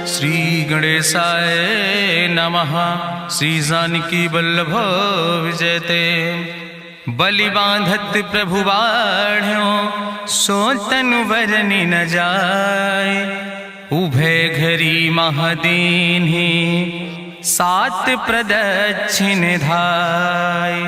श्री गणेशाय नमः। श्री जानकी वल्लभ विजयते। बलि बांधत प्रभु बाढ़ो सो तनु बरनि न जाय। उभय घरी महादीन्हि सात प्रदक्षिण धाय।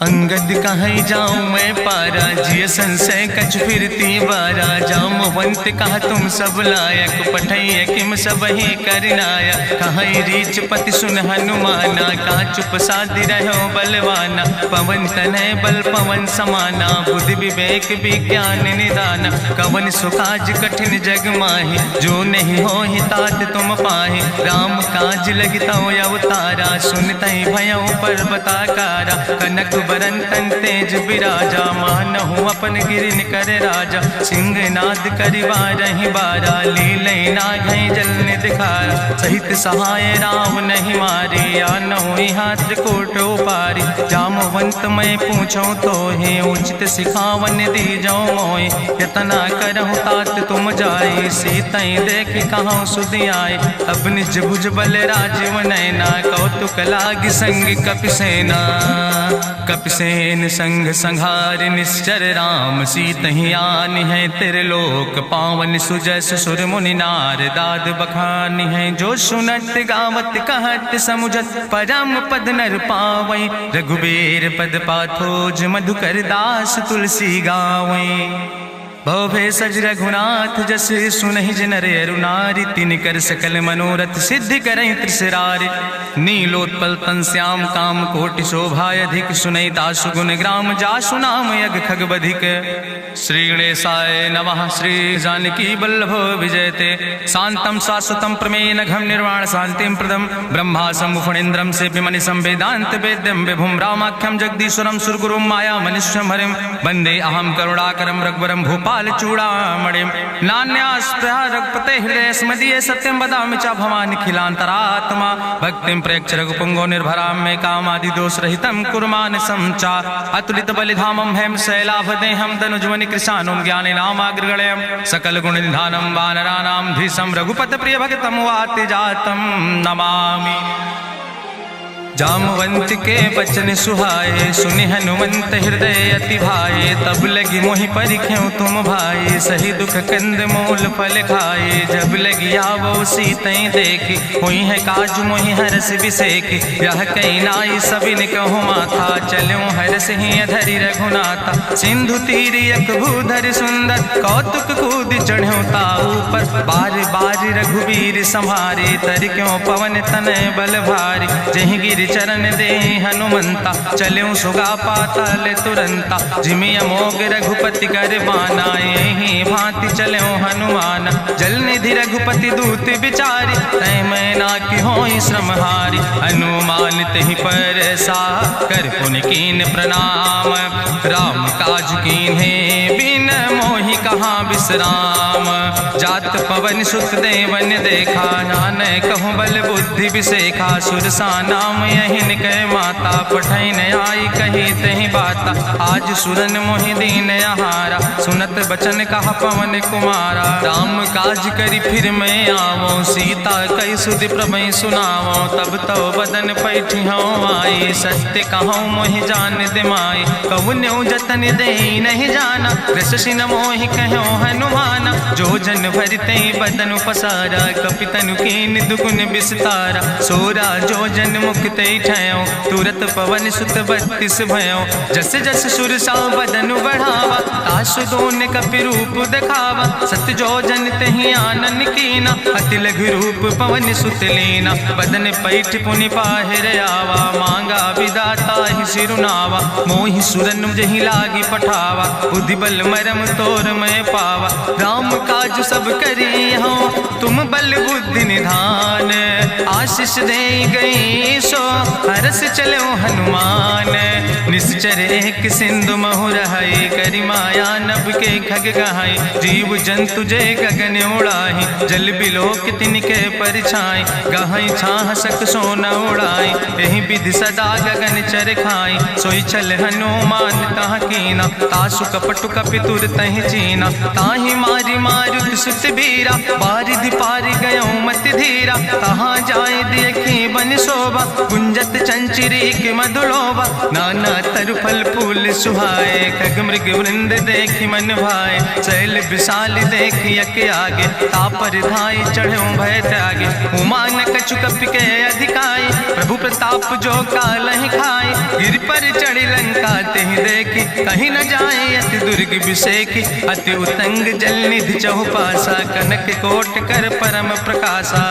अंगद कहीं जाऊं मैं पारा जिय संशय कछ फिरती बारा। जामवंत कहा तुम सब लायक पठैय किम सब ही करनाया। कहीं रीच पति सुन हनुमाना कहा चुप साधि रहो बलवाना। पवन तनय बल पवन समाना बुद्धि विवेक विज्ञान निदाना। कवन सुकाज कठिन जग माहि जो नहीं हो ही तात तुम पाहि। राम काज लगितो अवतारा सुनतहि भयउ पर्वताकारा। कनक बरन तन तेज बिराजा मानहु अपन गिरिन कर राजा। सिंह नाद करिवारहि बारा लीलै नागहि जल दिखारा। सहित सहाय राम नहीं मारे आनहु यहाँ त्रिकोट पारी। जामवंत मैं पूछो तो हे उचित सिखावन दीजो मोय। यतना करहु तात तुम जाए सीतई देख कहाँ सुधि आए। अब निज भुज बल राजीव नैना कौतुक लाग संग कपिसेना। कपिसेन संग संहार निश्चर राम सीतहि आनि है त्रिलोक पावन। सुजस सुर मुनि नार दाद बखानि है। जो सुनत गावत कहत समुझत परम पद नर पावै। रघुबीर पद पाथोज मधुकर दास तुलसी गावै। भव भेषज रघुनाथ जस सुनहि जिनर अरुनारि। तिनकर सकल मनोरथ सिद्धि करहि त्रिसरारि। नीलोत्पल तन श्याम काम कोटि शोभा अधिक। सुनहि दासु गुण ग्राम जासु नाम यज्ञ खग बधिक। श्री गणेशाय नमः। श्री जानकी वल्लभ विजयते। शांतम शाश्वतम प्रमेय घम निर्वाण शांतिम प्रदम। ब्रह्मा शंभु फणीन्द्रम सेव्यमणि संवेदांत वेद्यम विभुम रामाख्यम जगदीश्वरम सुरगुरुम माया मनुष्यम हरिम। वंदे अहम करुणाकरम रघुवरम भूपाल चूड़ामणिम। नान्यास्पृह रघुपते हृदय स्मदीय सत्यम वदामि च भवानि खिलांतरात्मा। भक्तिम प्रयच्छ रघुपुंगो निर्भराम मे कामादि दोष रहितम कुर्मान समचा। अतुलित बलिधामम हेम शैलाभदेहम दनुजवनि कृशानुम ज्ञानि नामाग्रगणयम। सकल गुण निधानम वानराणाम धीसम रघुपत प्रिय भगतम वाति जातम नमामि। जामवंत के बचन सुहाए सुनि हनुमंत हृदय अति भाए। तब लगी मोहि परिख्यो तुम भाई सही दुख कंद मूल फल खाए। जब लगी आवो सीतई देखी हुई है काज मोहि हरस बिसेखी। यह कई नाई सबिन कहु माथा चलो हरस ही अधरि रघुनाथा। सिंधु तीर यक भूधर सुंदर कौतुक कूद चढ़ो ताऊ पर। बार बार रघुबीर संहारे तर क्यों पवन तनय बल भारी। जहि गिर चरण दे हनुमंता चलो सुगा पाताल तुरंता। जिमि अमोघ रघुपति कर बाना यही भांति चलो हनुमाना। जल निधि रघुपति दूत बिचारी तय मैना की होई श्रमहारी। हनुमान तहि पर सा कर पुनि कीन प्रणाम। राम काज कीन्हे बिन मोहि कहाँ विश्राम। जात पवन सुत देवन देखा नानय कहूँ बल बुद्धि विसेखा। सुरसा नाम यहिन कह माता पठैन आई कही तहि बाता। आज सुरन मोहि दीन आहारा सुनत बचन कहा पवन कुमारा। राम काज करी फिर मैं आवो सीता कई सुधि प्रभु सुनावो। तब तो बदन पैठी हूँ आई सत्य कहूँ मोहि जान दिमाई। कहुन्यु जतन दे नहीं जाना रससिन मोहि कहो हनुमाना। जो जन भरते बदन पसारा कपितनु कीन दुगुन विस्तारा। सोरा जो जन मुक्ते ठयो तुरत पवन सुत 32 भयो। जस जस सुरसा बदन बढ़ावा तासु दोन कपि रूप दिखावा। सत्य जो जन तहि आनन कीना अति लघु रूप पवन सुत लीना। बदन पैठ पुनि पाहिर आवा मांगा विदाता ही सिरुनावा। मोहि सुरन जहि लागी पठावा बुद्धि बल मरम तोर मैं पावा। राम काज सब करी हो तुम बल बुद्धि निधान। आशीष दे गई सो हरस चलो हनुमान। निश्चर एक सिंधु महु रहाई करी माया नभ के खग गहाई। जीव जंतु जे गगन उड़ाही जल बिलोक तिनके परछाई। गहाई छाह सक सोन उड़ाई यही विधि सदा गगन चर खाई। सोई चल हनुमान तह कीना तासु कपटु कपितुर तहि चीना। ताहि मारी मारुत सुत बीरा बारिधि पारि गयो मति धीरा। तहाँ जाय देखी बन शोभा गुंजत चंचिरीक मधुलोभा। नाना तरु फल फूल सुहाए खग मृग वृंद देखी मन भाए। शैल विशाल देखी यके आगे तापर धाई चढ़ो भय त्यागे। उमान कछु कपि के अधिकाई प्रभु प्रताप जो कालहि खाई। गिर पर चढ़ी लंका तेहि देखी कहीं न जाए अति दुर्ग विषेखी। अति उतंग जल निधि चहुपासा कनक कोट कर परम प्रकाशा।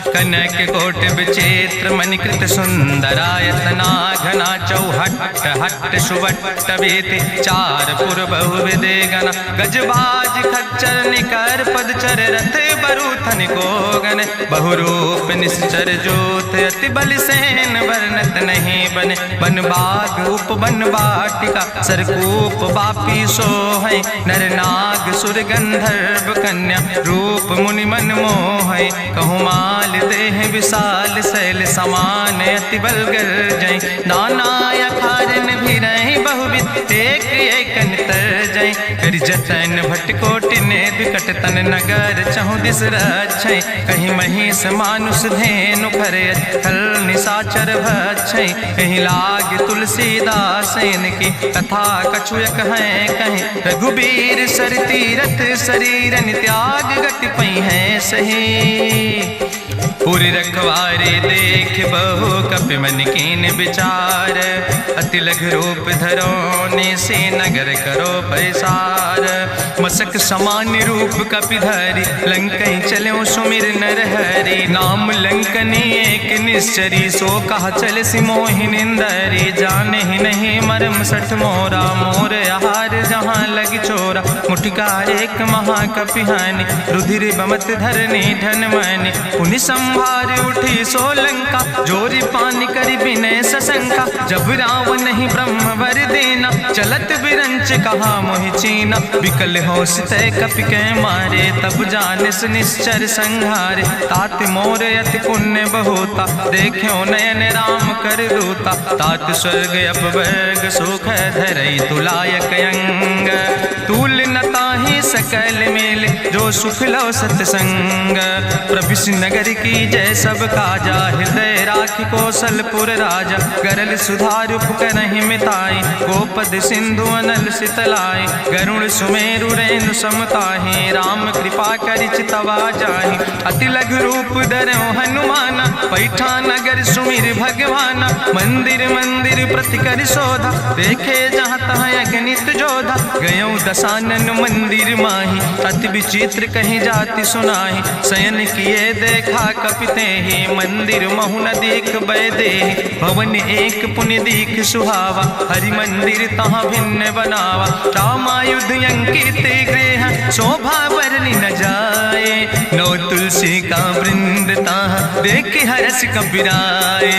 कनक कोट विचित्र मणिकृत सुंदरायतना घना चौहट्ट हट्ट सुवट्ट वेति। चार पुर बहुविधे गण गजबाज खच्चर निकर पदचर रथ बरूथन को गण। बहुरूप निश्चर जोत अति बल सेन वर्णत नहीं बने। बन बाग उप बन बाटिका सरकूप बापी सोहै। नर नाग सुर गंधर्व कन्या रूप मुनि मन मोहै। कहूँ माल देह विशाल शैल समान अति बल गर्जै। नाना अखारन भी रही बहुविध एक एक अंतर जय। कर जतन भटकोटि ने विकट तन नगर चहु दिस रक्षै। कहीं महिष मानुष धेनु खरे खल निशाचर भक्षै। कहीं लाग तुलसीदास की कथा कछुयक है कहीं। रघुबीर सर तीरथ शरीरन त्याग गति पई है सही। पुरि रखवारे देख बहु कपि मन कीन विचार। अति लघु रूप धरो ने से नगर करो पैसार। मसक समान रूप कपि धरि लंकई चलो सुमिर नर हरि। नाम लंकनी एक निश्चरी सो कहा चल सी मोहि निंदरी। जाने ही नहीं मरम सठ मोरा मोर आहार जहाँ लग चोरा। मुठकार एक महाकपि हानि रुधिर बमत धरनी धन मनि। पुनि संभार उठी सोलंका जोरी पानी करी विनय सशंका। जब रावण नहीं ब्रह्म वर देना चलत बिरंच कहा मोहि चीना। विकल होश तय कपि के मारे तब जानिस निश्चर संहारे। तात मोर अति पुण्य बहुता देखो नयन राम कर दूता। तात स्वर्ग अपवर्ग सुख धरई तुलायक अंग। तूल न ताहि सकल मेल जो सुख लो सत्संग। प्रभिस नगर की जय सब काजा हृदय राखि कौशलपुर राजा। गरल सुधार उपकरहि मिताई गोपद सिंधु अनल सितलाई। गरुण सुमेरु रेणु समताहि राम कृपा करि चितवा जाहि। अति लघु रूप धरो हनुमाना पैठा नगर सुमिर भगवाना। मंदिर मंदिर प्रति कर शोधा देखे जहाँ तहाँ अगणित जोधा। गयो दशानन मंदिर माही अति विचित्र कहीं जाति सुनाही। शयन किए देखा कपिते ही मंदिर महु न देख बैदे। भवन एक पुण्य दीख सुहावा हरि मंदिर तहाँ भिन्न बनावा। रामायुध अंकित गृह शोभा बरनी न जाए। नौ तुलसी का वृंद तहाँ देख हरस कबीराए।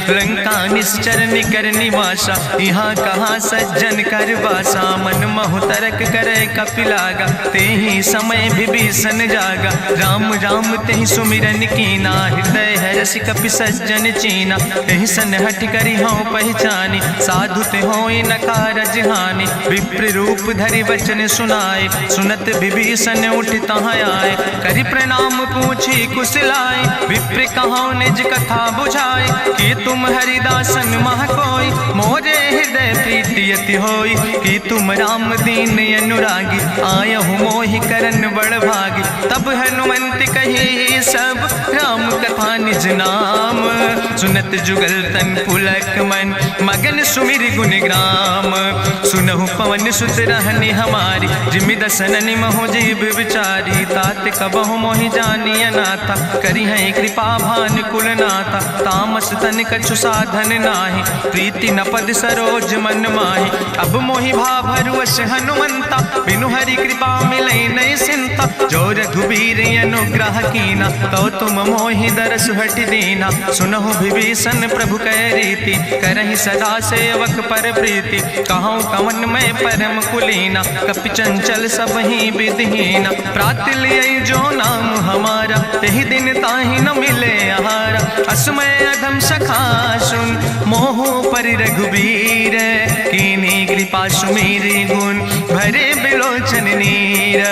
लंका निश्चर निकर निवासा यहाँ कहाँ सज्जन कर वासा। मन महु तरक करे कपिलागा ते ही समय विभीषण जागा। राम राम तेहि सुमिरन कीना हृदय हरस कपि सज्जन चीना। एहि सन हठ करि हूँ पहचानी साधु ते होई न कारज हानि। विप्र रूप धरि वचन सुनाए सुनत विभीषण उठ तहाँ आए। करि प्रणाम पूछी कुशलाए विप्र कहाँ निज कथा बुझाए। कि तुम हरिदासन मह कोई मोरे हृदय प्रीति अति होई। कि तुम राम दीन अनुरागी आयहु मोहि करन बड़ भागी। तब हनुमंत कही सब राम कथा निज नाम। सुनत जुगल तन पुलक मन मगन सुमिर गुण ग्राम। सुनहु पवन सुत रहनी हमारी जिमि दसननि महो जीव विचारी। तात कबहु मोहि जानी अनाथा करी है कृपा भान कुल नाथा। तामस तन कछु साधन नाही प्रीति न पद सरोज मन माही। अब मोहि भाभरुवश हनुमंता बिनु हरि कृपा मिलै नहीं सिंता। जो रघुबीर अनुग्रह कीना तो तुम मोहि मोहि दरस हटि दीना। सुनहु विभीषण प्रभु कै रीति, करहि सदा सेवक पर प्रीति। कहूँ कवन में परम कुलीना, कपि चंचल सब ही विधिहीना। प्रात लिये जो नाम हमारा, यही दिन ताहि न मिले आहारा। असमय अधम सखा सुन, मोह परि रघुबीर। कीन्ही कृपा सुमेरि गुण, भरे बिलोचन नीर।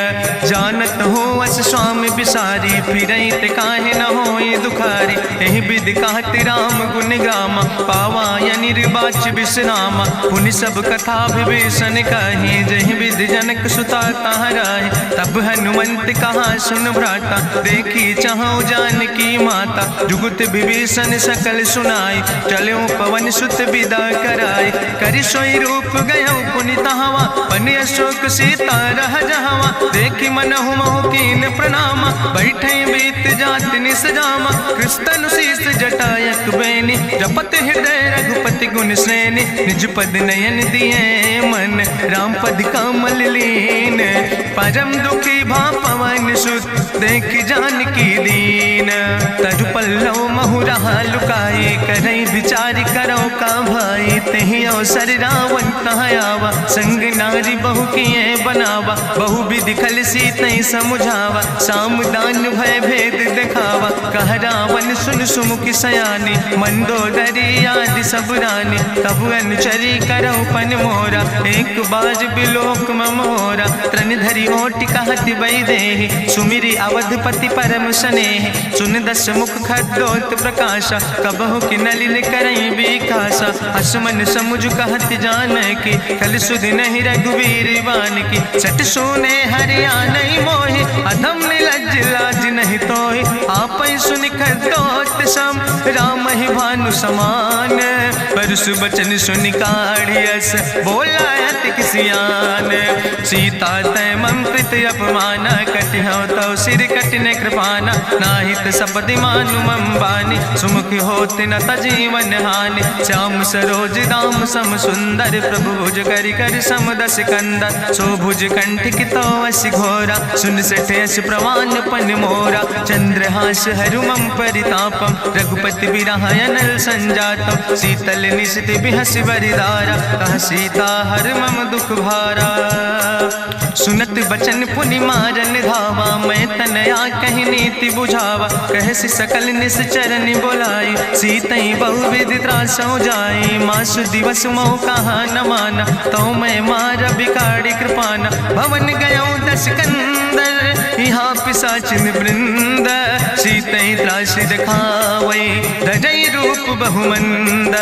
जानत हो अस स्वामी बिसारी, फिरहि ते काहे न होई दुखारी। एहि विधि कहत राम गुण गामा, पावा निर्वाच विश्रामा। पुनि सब कथा विभीषण कही, जहि विधि जनक सुता कहाँ राहि। तब हनुमंत कहा सुन भ्राता, देखी चाहु जानकी माता। जुगुत विभीषण सकल सुनाई, चलो पवन सुत विदा कराई। करि सोई रूप गयो पुनि तहवा, बनि अशोक सीता रह जहवा। देखी मनहु मोह कीन प्रणामा, बैठे बीत जात निस जामा। कृष्ण शीस जटायक बेनी, जपत हृदय रघुपति गुण श्रेणी। निज पद नयन दिए मन, राम पद कमल लीन। परम दुखी भा पवन सुत, देख जानकी दीन। तरु पल्लव महु रहा लुकाई, करई विचार करो का भाई। तेहि अवसर रावण तहाँ आवा, संग नारी बहु किए बनावा। बहु विधि खल सीतहि समुझावा, साम दान भय भेद दिखावा। कह रावण सुन सुमुखी सयानी, मंदोदरी आदि सब रानी। तब अनुचरी करौ पन मोरा, एक बाज बिलोक ममोरा। त्रन धरि ओट कहत वैदेही, सुमिरि अवधपति परम स्नेह। सुन दस मुख खद्योत प्रकाशा, कबहु कि नलिन करई विकासा। असमन समुझ कहत जानकी, कल सुध नहीं रघुवीर बान की। सट सुने हरियाणई मोहि, अधम निलज्ज लाज नहीं तोहि। आपै सुनि खद्योत सम, राम ही भानु समान। परसु बचन सुनि काढ़ियस, बोला अति किसियान। सीता तै मम कृत अपमाना, कटिहौ तौ सिर कटिन कृपाना। नाहित सपदि मानु मम बानी, सुमुख होत न तजीवन हानि। श्याम सरोज दाम सम सुंदर, प्रभु भुज करि कर सम दस कंदर। सो भुज कंठ कितो अस घोरा, सुन सठे अस प्रवान पन मोरा। चंद्रहास हरु मम परितापम, रघुपति बिरह अनल संजातम। शीतल निशित बिहसि बरिदारा, कह सीता हर मम दुख भारा। सुनत बचन पुनि मारन धावा, मैं तनया कहि नीति बुझावा। कहसि सकल निश्चरनि बोलाई, सीतई बहुविधि त्रासौ जाई। मासु दिवस मोह कहा न माना, तो मैं मार बिगाड़ी कृपाना। भवन गयो दस कंदर, यहाँ पिशाचिन वृंद। सीतई त्रास दिखावै, धजई रूप बहुमंद।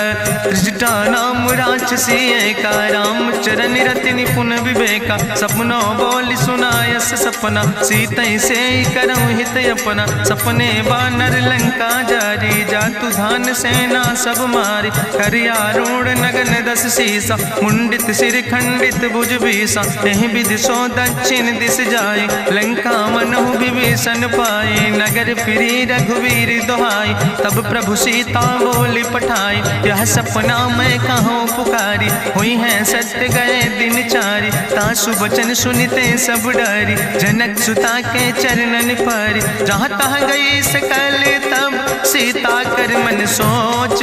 त्रिजटा नाम राक्षसी एका, राम चरण रति निपुण विवेका। सपनो बोल सुनायस सपना, सीतई से करऊँ हित अपना। सपने बानर लंका जारी, जातु धान सेना सब मारी। करियारूढ़ नगन दस सीसा, मुंडित सिर खंडित भुज बीसा। यही विधि सो दक्षिण दिस जाय, लंका मनहु विभीषण पाए। नगर फिरी रघुवीर दुहाई, तब प्रभु सीता बोली पठाई। यह सपना मैं कहूँ पुकारी, हुई है सत्य गए दिन चारी। तासु वचन सुनिते सब डरी, जनक सुता के चरणन पर। जहाँ तहाँ गई सकल तब, सीता कर मन सोच।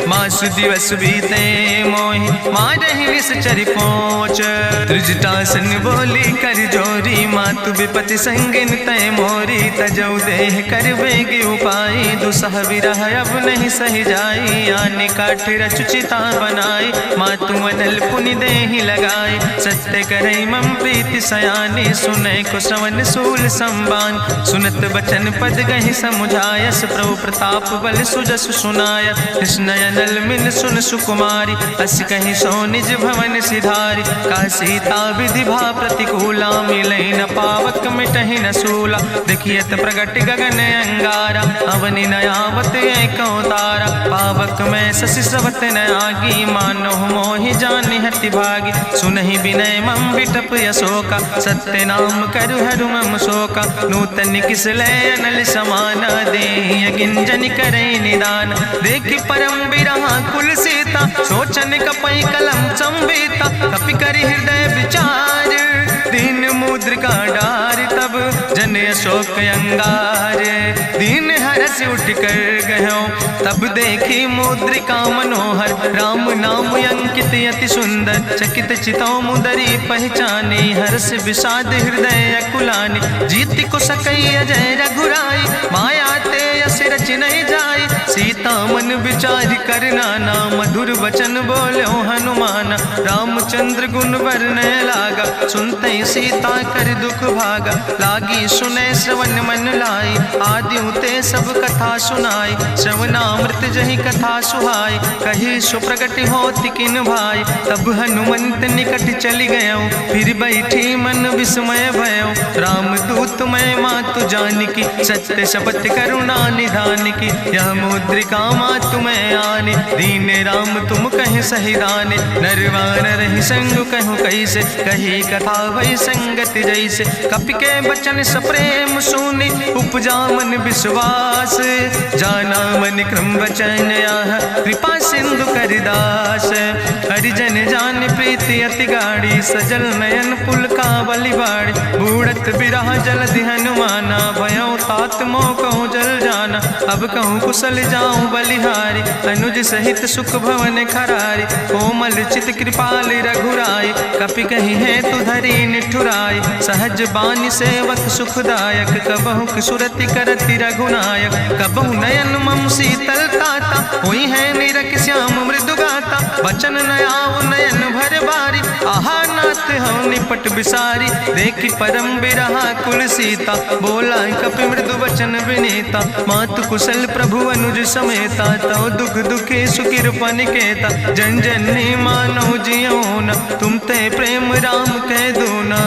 मासु दिवस बीते मोहि, मारहि निश्चर पहुँच। त्रिजटासन बोली कर जोरी, मातु विपति संगिन तय मोरी। तजौ देह कर बेग उपाय, दुसह विरह अब नहीं सही जाई। आने काठ रचुचिता बनाई, मातु अनल पुनि देहि लगाई। सत्य करई मम प्रीति सयानी, सुनै को श्रवण सूल संबान। सुनत बचन पद गहि समुझायस, प्रभु प्रताप बल सुजस सुनाय। कृष्णयनल मिल सुन सुकुमारी, अस कहि सो निज भवन सिधारी। का सीता विधि भा प्रतिकूला, मिलै न पावक मिटहि न सूला। देखियत प्रगट गगन अंगारा, अवनि न आवत एक तारा। पावक में शशि स्रवत न आगी, मानो मोहि जानि हति भागी। सुनहि विनय मम विटप यशोका, सत्य नाम करु हरु मम शोका। नूतन किस लय अनल समाना, देहि अगिंजन करे निदान। देखि परम बिरहा कुल सीता, सोचन कपै कलम संवेता। कपि करि हृदय विचार, दीन मुद्रिका डार तब जन अशोक अंगार। दीन हरस उठ कर गयो तब देखी मुद्रिका मनोहर। राम नाम अंकित अति सुंदर चकित चितौ मुदरी पहचानी। हर्ष विषाद हृदय अकुलानी जीत को सकई अजय रघुराई। माया ते यस रच नहीं जाई सीता मन विचार कर नाना। मधुर वचन बोलो हनुमान रामचंद्र गुण वर्णय लागा। सुनते सीता कर दुख भागा लागी सुने श्रवण मन लाई। आदि ते सब कथा सुनाई श्रवणामृत जहि कथा सुहाई। कही सुप्रगट होति किन भाई तब हनुमंत निकट चली गयो। फिर बैठी मन विस्मय भयो राम दूत मैं मातु जानकी। सत्य शपथ करुणा निधान की यह मुद्रिका मातु मैं आनी। दीन राम तुम कहे सही दाने नरवान रही संग कहूँ कैसे। कही कथा वही संगत जैसे कपि के बचन सप्रेम सुनी। उपजा मन विश्वास जाना मन क्रम वचन आह कृपा सिंधु करिदास। हरिजन जान प्रीति अति गाड़ी सजल नयन पुल का बलिबाड़ी। बूढ़त बिरह जलधि हनुमाना भयो तात मोह कहूँ जल जाना। अब कहूँ कुशल जाऊँ बलिहारी अनुज सहित सुख भवन खरारी। कोमल चित कृपाल रघुराई कपि कही है तु धरी निठुराई। सहज बानी सेवक सुखदायक कबहु सुरति करति रघुनायक। कबहु नयन मम शीतल ताता हुई है निरख श्याम मृदु गाता। बचन नयाव नयन भर बारी आहा नाथ हम निपट बिसारी। देखी परम बिरहा कुल सीता बोला कपि मृदु वचन विनीता। मातु कुशल प्रभु अनुज समेता तव दुख दुखी सुखिरपन केता। जन जननी मानो जियोना तुम ते प्रेम राम कह दूना।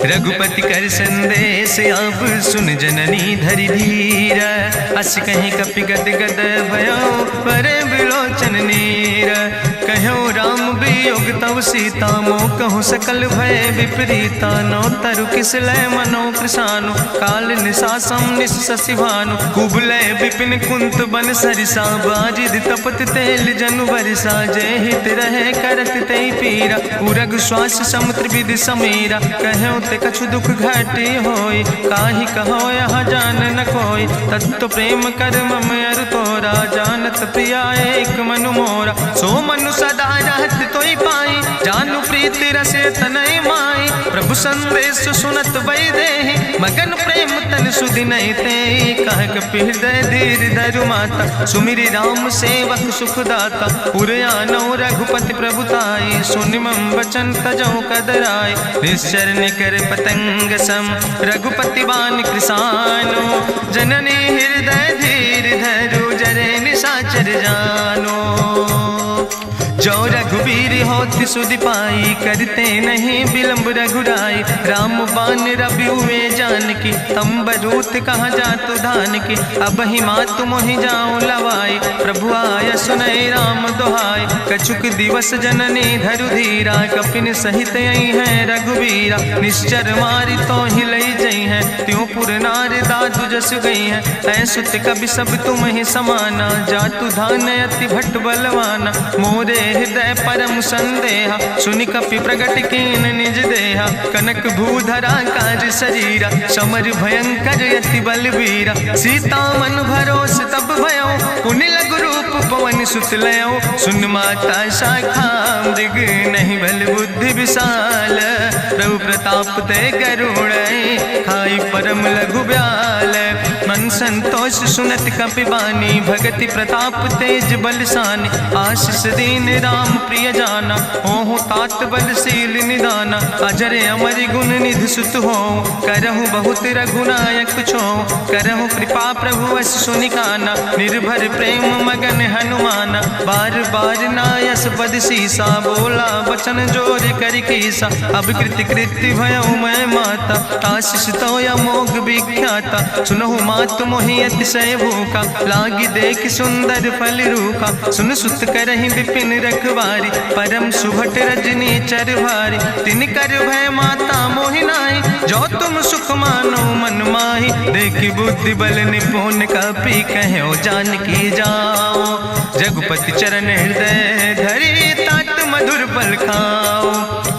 रघुपति कर संदेश अब सुन जननी धरि धीर। अस कहीं कपि गद गद भयो परे बिलोचन नीर। कहो राम वियोग तव सीता मोह कहूँ सकल भय विपरीता। नो तरु किस लय मनो कृषानु काल निशासम निशि भानु। कुबलय विपिन कुंत बन सरिसा बाजिद तपत तेल जनु बरिसा। जय हित रहे करत ते पीरा उरग श्वास समुद्र विधि समीरा। कहो ते कछु दुख घाटी होई काहि कहो यहाँ जान न कोई। तत्व प्रेम कर मम अरु तोरा जानत प्रिया एक मनु मोरा। सो मनु सदा रहत तोई पाई जानु प्रीति रसे तनय माई। प्रभु संदेश सुनत वै देहि मगन प्रेम तन सुधि नहीं ते। कह कपि हृदय धीर धरु माता सुमिरि राम सेवक सुखदाता। पुरयानो रघुपति प्रभुताई सुनि मम वचन तजौ कदराय। निश्चर निकर पतंग सम रघुपति बान कृसानो। जननी हृदय धीर धरु जरे निशाचर जानो। जो रघुवीर होति सुधि पाई करते नहीं विलंब रघुराई। राम बान रवि हुए जानकी तम्बरूत कहाँ जातु धान की। अब ही मातु मोहि जाऊँ लवाई प्रभु आय सुनय राम दुहाई। कछुक दिवस जननी धरु धीरा कपिन सहित आई है रघुवीरा। निश्चर मारी तो ही लई जई है त्यों पुर नार दादु जस गई है। ऐसुत कभी सब तुम ही समाना जातु धान अति भट बलवाना। मोरे हृदय परम संदेहा सुनि कपि प्रगट कीन निज देहा। कनक भूधरा काज शरीरा समर भयंकर यति बलवीरा। सीता मन भरोस तब भयो पुनि लघु रूप पवन सुत लयो। सुन माता शाखा मृग नहीं बल बुद्धि विशाल। प्रभु प्रताप ते करुण खाई परम लघु ब्याल। मन संतोष सुनत कपि बानी भगति प्रताप तेज बलसानी। आशीष दीन राम प्रिय जाना ओहु तात बलशील निदाना। अजर अमर गुण निधि सुत हो करहु बहुत रघुनायक छो। करहु कृपा प्रभु अस सुनिकाना निर्भर प्रेम मगन हनुमाना। बार बार नायस पद सीसा बोला वचन जोर कर कीसा। अब कृति कृति भयो मैं माता आशीष तो अमोघ विख्याता। सुनहु मातु मोहि अतिशय भूखा लागी देख सुंदर फल रूखा। सुन सुत करहि विपिन रखवारी परम सुभट रजनी चर भारी। तिन कर भय माता मोहि नाहि जो तुम सुख मानो मन माहि। देखि बुद्धि बल निपुण कपि कहो जानकी जाओ। जगुपति चरण हृदय धरि तात मधुर पल खाओ।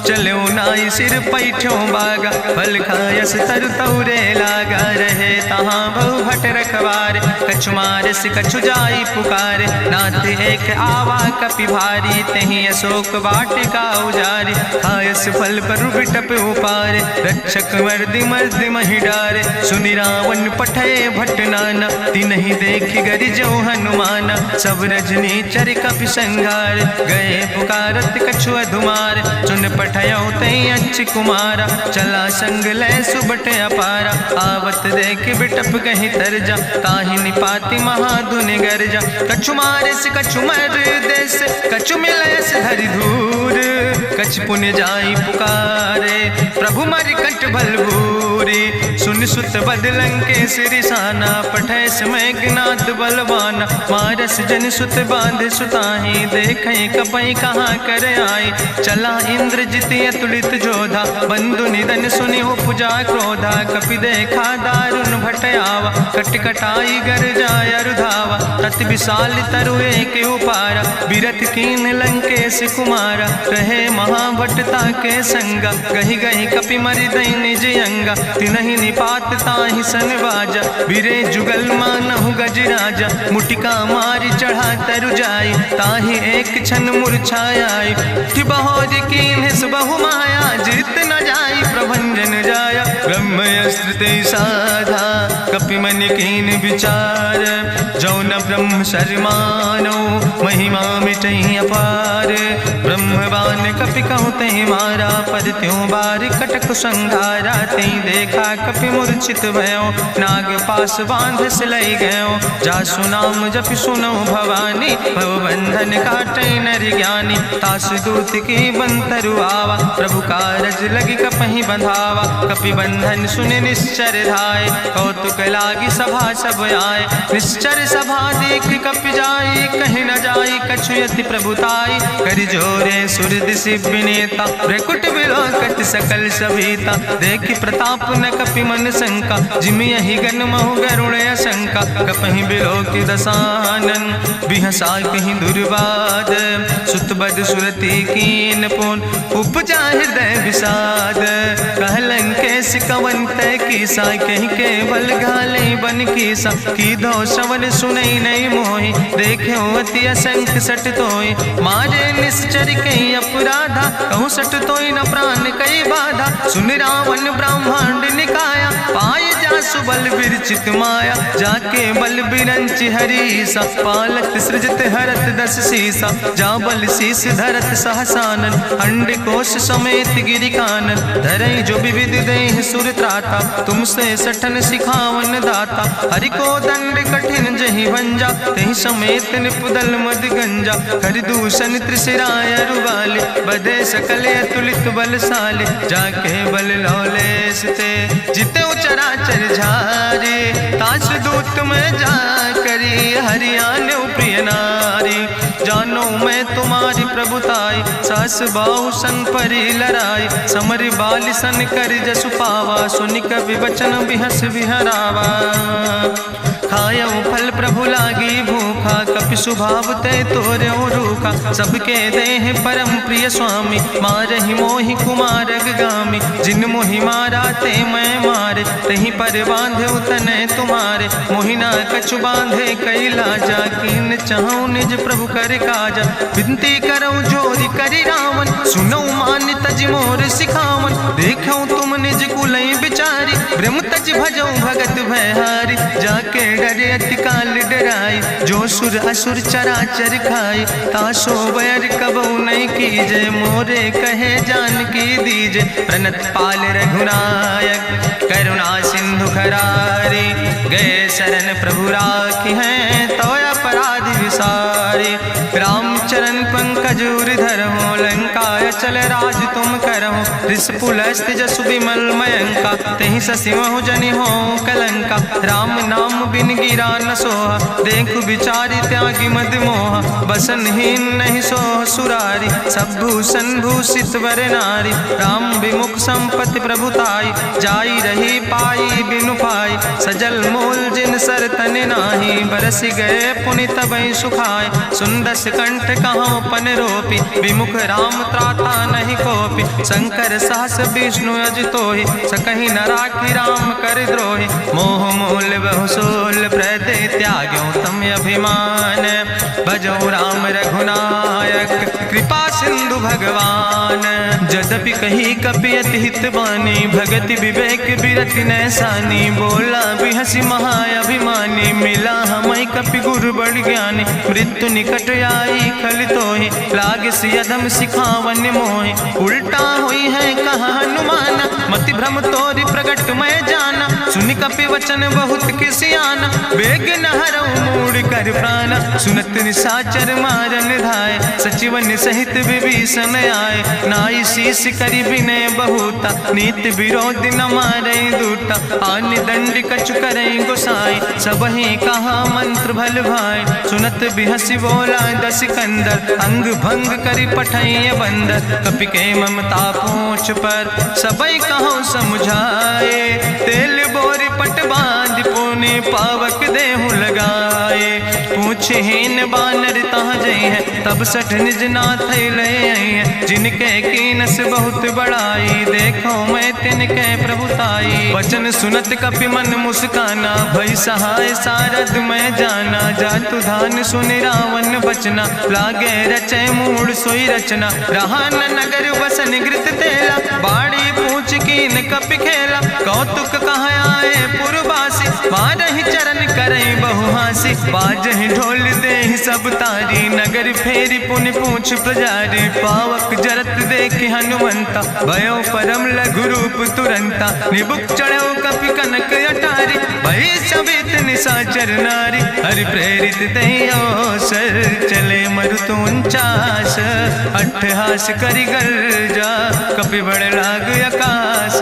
चलो नाई सिर पैठो बागा, फल खायस तरु तौरे लागा, रहे तहाँ बहु भट रखवार, कछु मारस कछु जाई पुकार, नाथ एक आवा कपि भारी, तहीं अशोक वाटिका उजारी, खायस फल पर बिटप उपार, रक्षक मर्दि मर्दि महि डारे, सुनि रावण पठय भट नाना, तिन्हि देखि गरिजो हनुमाना, सब रजनी चर कपि संघार, गए पुकारत कछु अधुमार, चुन पठयो तई अच्छ कुमारा, चला संग लय सुबट अपारा, आवत देख बिटप कहीं तरजा, ताहि निपाति महाधुनि गर्जा, कछु मारिस कछु मर देस, कछु मिलयस धरि धूर, कछ पुण्य जाई पुकारे, प्रभु मरि कंठ बलभूरी, सुन सुत बदलं के सिरिसाना, पठय समय ज्ञात बलवाना, मारस जन सुत बांध सुताही, देखें कपई कहाँ कर आई, चला इंद्रजित अतुलित जोधा, बंधु निधन सुनि उपजा क्रोधा, कपि देखा दारुण भटयावा, कट कटाई गर जाय रुधावा, तत विशाल तरु एक उपारा, बिरत कीन लंकेश कुमारा, रहे महाभटता के संगा, गही गही कपि मरि दई निज अंगा, तिनहि निपात ताहि सन बाजा, बिरे जुगल मानहु गजराजा, मुटिका मारी चढ़ा तरु जाई, ताहि एक क्षण मूर्छाई, बहोज कीन्हिस बहु माया, जीत न जाई प्रभंजन जाया, ब्रह्मस्त्र ते साधा, कपि मन कीन विचार, जौन ब्रह्म शर्मानो, महिमा मिटई अपार, ब्रह्मवान कपि कहु तहि मारा, पद त्यों बार कटक संघारा, तई देखा कपि मूर्छित भयो, नाग पास बांध सिलई गयो, जासु नाम जपि सुनो भवानी, भव बंधन काटै नर ज्ञानी, तास दूत की बंतरु आवा, प्रभु कारज लगी कपहि बंधावा, कपि बंधन सुनि निश्चर धाय, कौतुक लागी सभा सब आए, निश्चर सभा देख कपि जाई, कहीं न जाई कछु यति प्रभुताई, करि जोरे सुर दिसि विनेता, भ्रकुट विलोकत सकल सभीता, देखि प्रताप न कपि मन शंका, जिमि यहि गन महु गरुण शंका, कपहि बिलोकि दसानन, बिहसा कहीं दुर्वाद, सुतबद सुरति कीन पुन, उपजा हृदय विषाद, कहलन केस कवन तय कीसा, कहीं केवल घाले बन कीसा, की दो श्रवण सुनई नहीं मोहि, देख्यो अति असंख्य सट तोय, मारे निश्चर कई अपराधा, कहूँ सट तोय न प्राण कई बाधा, सुन रावण ब्रह्मांड निकाया, पाय जासु बल विरचित माया, जाके बल बिरंच हरीसा, पालक सृजत हरत दस सीसा, जा बल शीस धरत सहसानन, अंड कोश समेत गिरि कानन, धरई जो विविध देह सुर त्राता, तुमसे सठन सिखावन दाता, हरि को दंड कठिन जहि भंजा, तहि समेत निपुदल मद गंजा, कर दूषण त्रिशिराय रुवाले, बधे सकल अतुलित बलशाले, जाके बल लौलेस ते, जिते चराचर झारे, ताश दूत में जा करी, हरियाण प्रिय नारी, जानो मैं तुम्हारी प्रभुताई, सास बाहु सन परी लड़ाई, समर बाल सन कर जसु पावा, सुनि कवि वचन बिहस बिहरावा, खायो फल प्रभु लागी भूखा, कपि स्वभाव ते तोर्यो रूखा, सबके देह परम प्रिय स्वामी, मारहि मोहि कुमार गामी, जिन मोहि मारा ते मैं मारे, तहीं पर बांधे तने तुम्हारे, मोहिना कछु बांधे कैला, जाकीन चाहूं निज प्रभु कर काजा, विनती करऊं जोरी करि रावण, सुनऊ मान तज मोर सिखावन, देखऊं तुम निज कुलई बिचारी, ब्रह्म तज भजऊं भगत भयहारी, जाके डरे अति काल डराई, जो सुर असुर चराचर खाई, तासो बैर कबऊ नहीं कीजे, मोरे कहे जान की दीजे, प्रणत पाल रघुनायक, करुणा सिंधु खरारी, गए शरण प्रभु राखी हैं, तो अपराध विसारी, रामचरण पंकज उर हो, लंकाय चल राज तुम करहो, रिसपुलस्त जसु विमल मयंका, तहि ससिमहु जनि हो कलंका, राम नाम बिन गिरा न सोहा, देख विचारि त्यागी मद मोहा, बसनहीन नहीं सोह सुरारी, सब भूषण भूषित वर नारी, राम विमुख संपत्ति प्रभुताई, जाई रही पाई बिनु पाई, सजल मोल जिन सर तन नाही, बरस गए पुनि तबई सुखाए। सुंदस कंठ कहाँ पन रोपी, विमुख राम त्राता नहीं कोपी। शंकर सहस विष्णु अज तोहि, सकहि न राखी राम कर द्रोहि। मोह मूल बहुसूल प्रदे त्याग्यो तम अभिमान। भजो राम रघुनायक कृपा सिंधु भगवान। यद्यपि कही कपि अति हित बानी, भगति विवेक बिरति नैसानी। बोला बिहसी महाअभिमानी, मिला हमै कपि गुरु बड़ ज्ञानी। मृत्यु निकट आई खल तोहि, लागे सियदम सिखावन मोहि। उल्टा हुई है कहा हनुमान, मति भ्रम तोरि प्रगट मैं जाना। सुनि कपि वचन बहुत किसियाना, बेग न हरऊ मूढ़ कर प्राण। सुनत निशाचर मारन धाय, सचिवन सहित विभीषण आए। नाई शीस करि विनय बहुता, नीति विरोध न मारै दूता। आन दंड कछु करै गोसाई, सबहि कहा मंत्र भल भाई। सुनत बिहसी बोला दस कंदर, अंग भंग करि पठैय बंदर। कपि के ममता पूछ पर, सबई कहो समुझाए। तेल बोरी पट बांध पुनि पावक देहु लगाए। पूछहीन बानर तहाँ जई है, तब सठ निज नाथ ले आई है। जिनके कीनस बहुत बड़ाई, देखो मैं तिनके प्रभुताई। वचन सुनत कपि मन मुस्काना, भई सहाय सारद मैं जाना। जातु धान सुनि रावण बचना, लागे रचे मूढ़ सोई रचना। रहा न नगर बसन घृत तेला, बाड़ी पूछ कीन कपि खेला। कौतुक कहाँ आए पुरवासी, मारहि चरण करई बहुहासी। बाजहि ढोल देहि सब तारी, नगर फेरी पुनि पूछ पुजारी। पावक जरत देखि हनुमंता, भयो परम लघु रूप तुरंता। निबुक चढ़ो कपि कनक अटारी, भई सबित निशाचर नारी। हरि प्रेरित तहि अवसर, चले मरुत 49। अट्ठहास करि गर्जा, कपि बड़ लाग आकाश।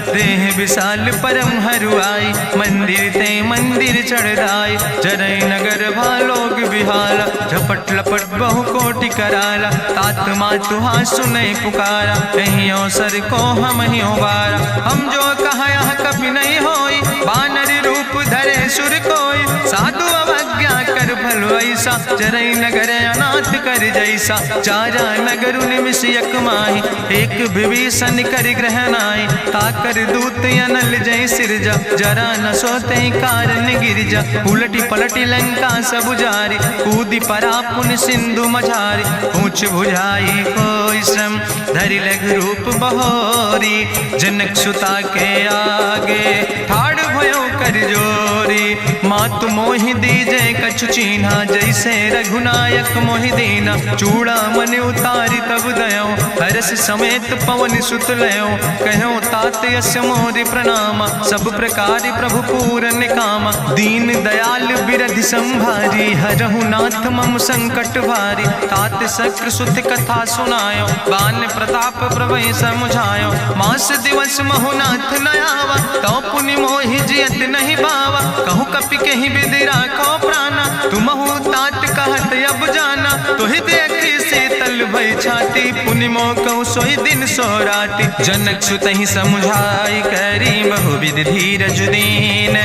देह विशाल परम हरुआई, मंदिर ते मंदिर चढ़ाई। जरई नगर भालोग बिहाला, झपट लपट बहु कोटि कराला। तात मातु हाँ सुनै पुकारा, कहीं अवसर को हम ही बारा। हम जो कहा यहाँ कभी नहीं होई, बानर रूप धरे सुर कोई। साधु अवज्ञा कर फल ऐसा, जरई नगर अनाथ कर जैसा। चारा नगर निमिष यक माही, एक विभीषण कर ग्रहण आई। ताकर दूत अनल जय सिरजा, जरा न सोते कारण गिरजा। उलटी पलटी लंका सब जारी, कूदी परा पुन सिंधु मझारी। पूछ बुझाई कोई श्रम, धरि लघु रूप बहोरी। जनक सुता के आगे, ठाड़ भयो कर जोरी। मातु मोहि दीजे कछु चीन्हा, जैसे रघुनायक मोहि दीना। चूड़ा मन उतारी तब दयो, हरस समेत पवन सुत लयो। कहो तात यस मोरि प्रणामा, सब प्रकार प्रभु पूरन कामा। दीन दयाल बिरधि संभारी, हरहु नाथ मम संकट भारी। तात शक्र सुत कथा सुनायो, बान प्रताप प्रभय समुझायो। मास दिवस महुनाथ न आवा, तो पुनि मोहि जियत नहीं बावा। कहु कपि कहि विधि राखो प्राणा, तुमहु तात कहत अब जाना। तोहि देखी शीतल भई छाती, पुनि मोह कहु सोई दिन सो राति। जनक सुतहि समुझाई, करी बहुविधि धीरज दीन।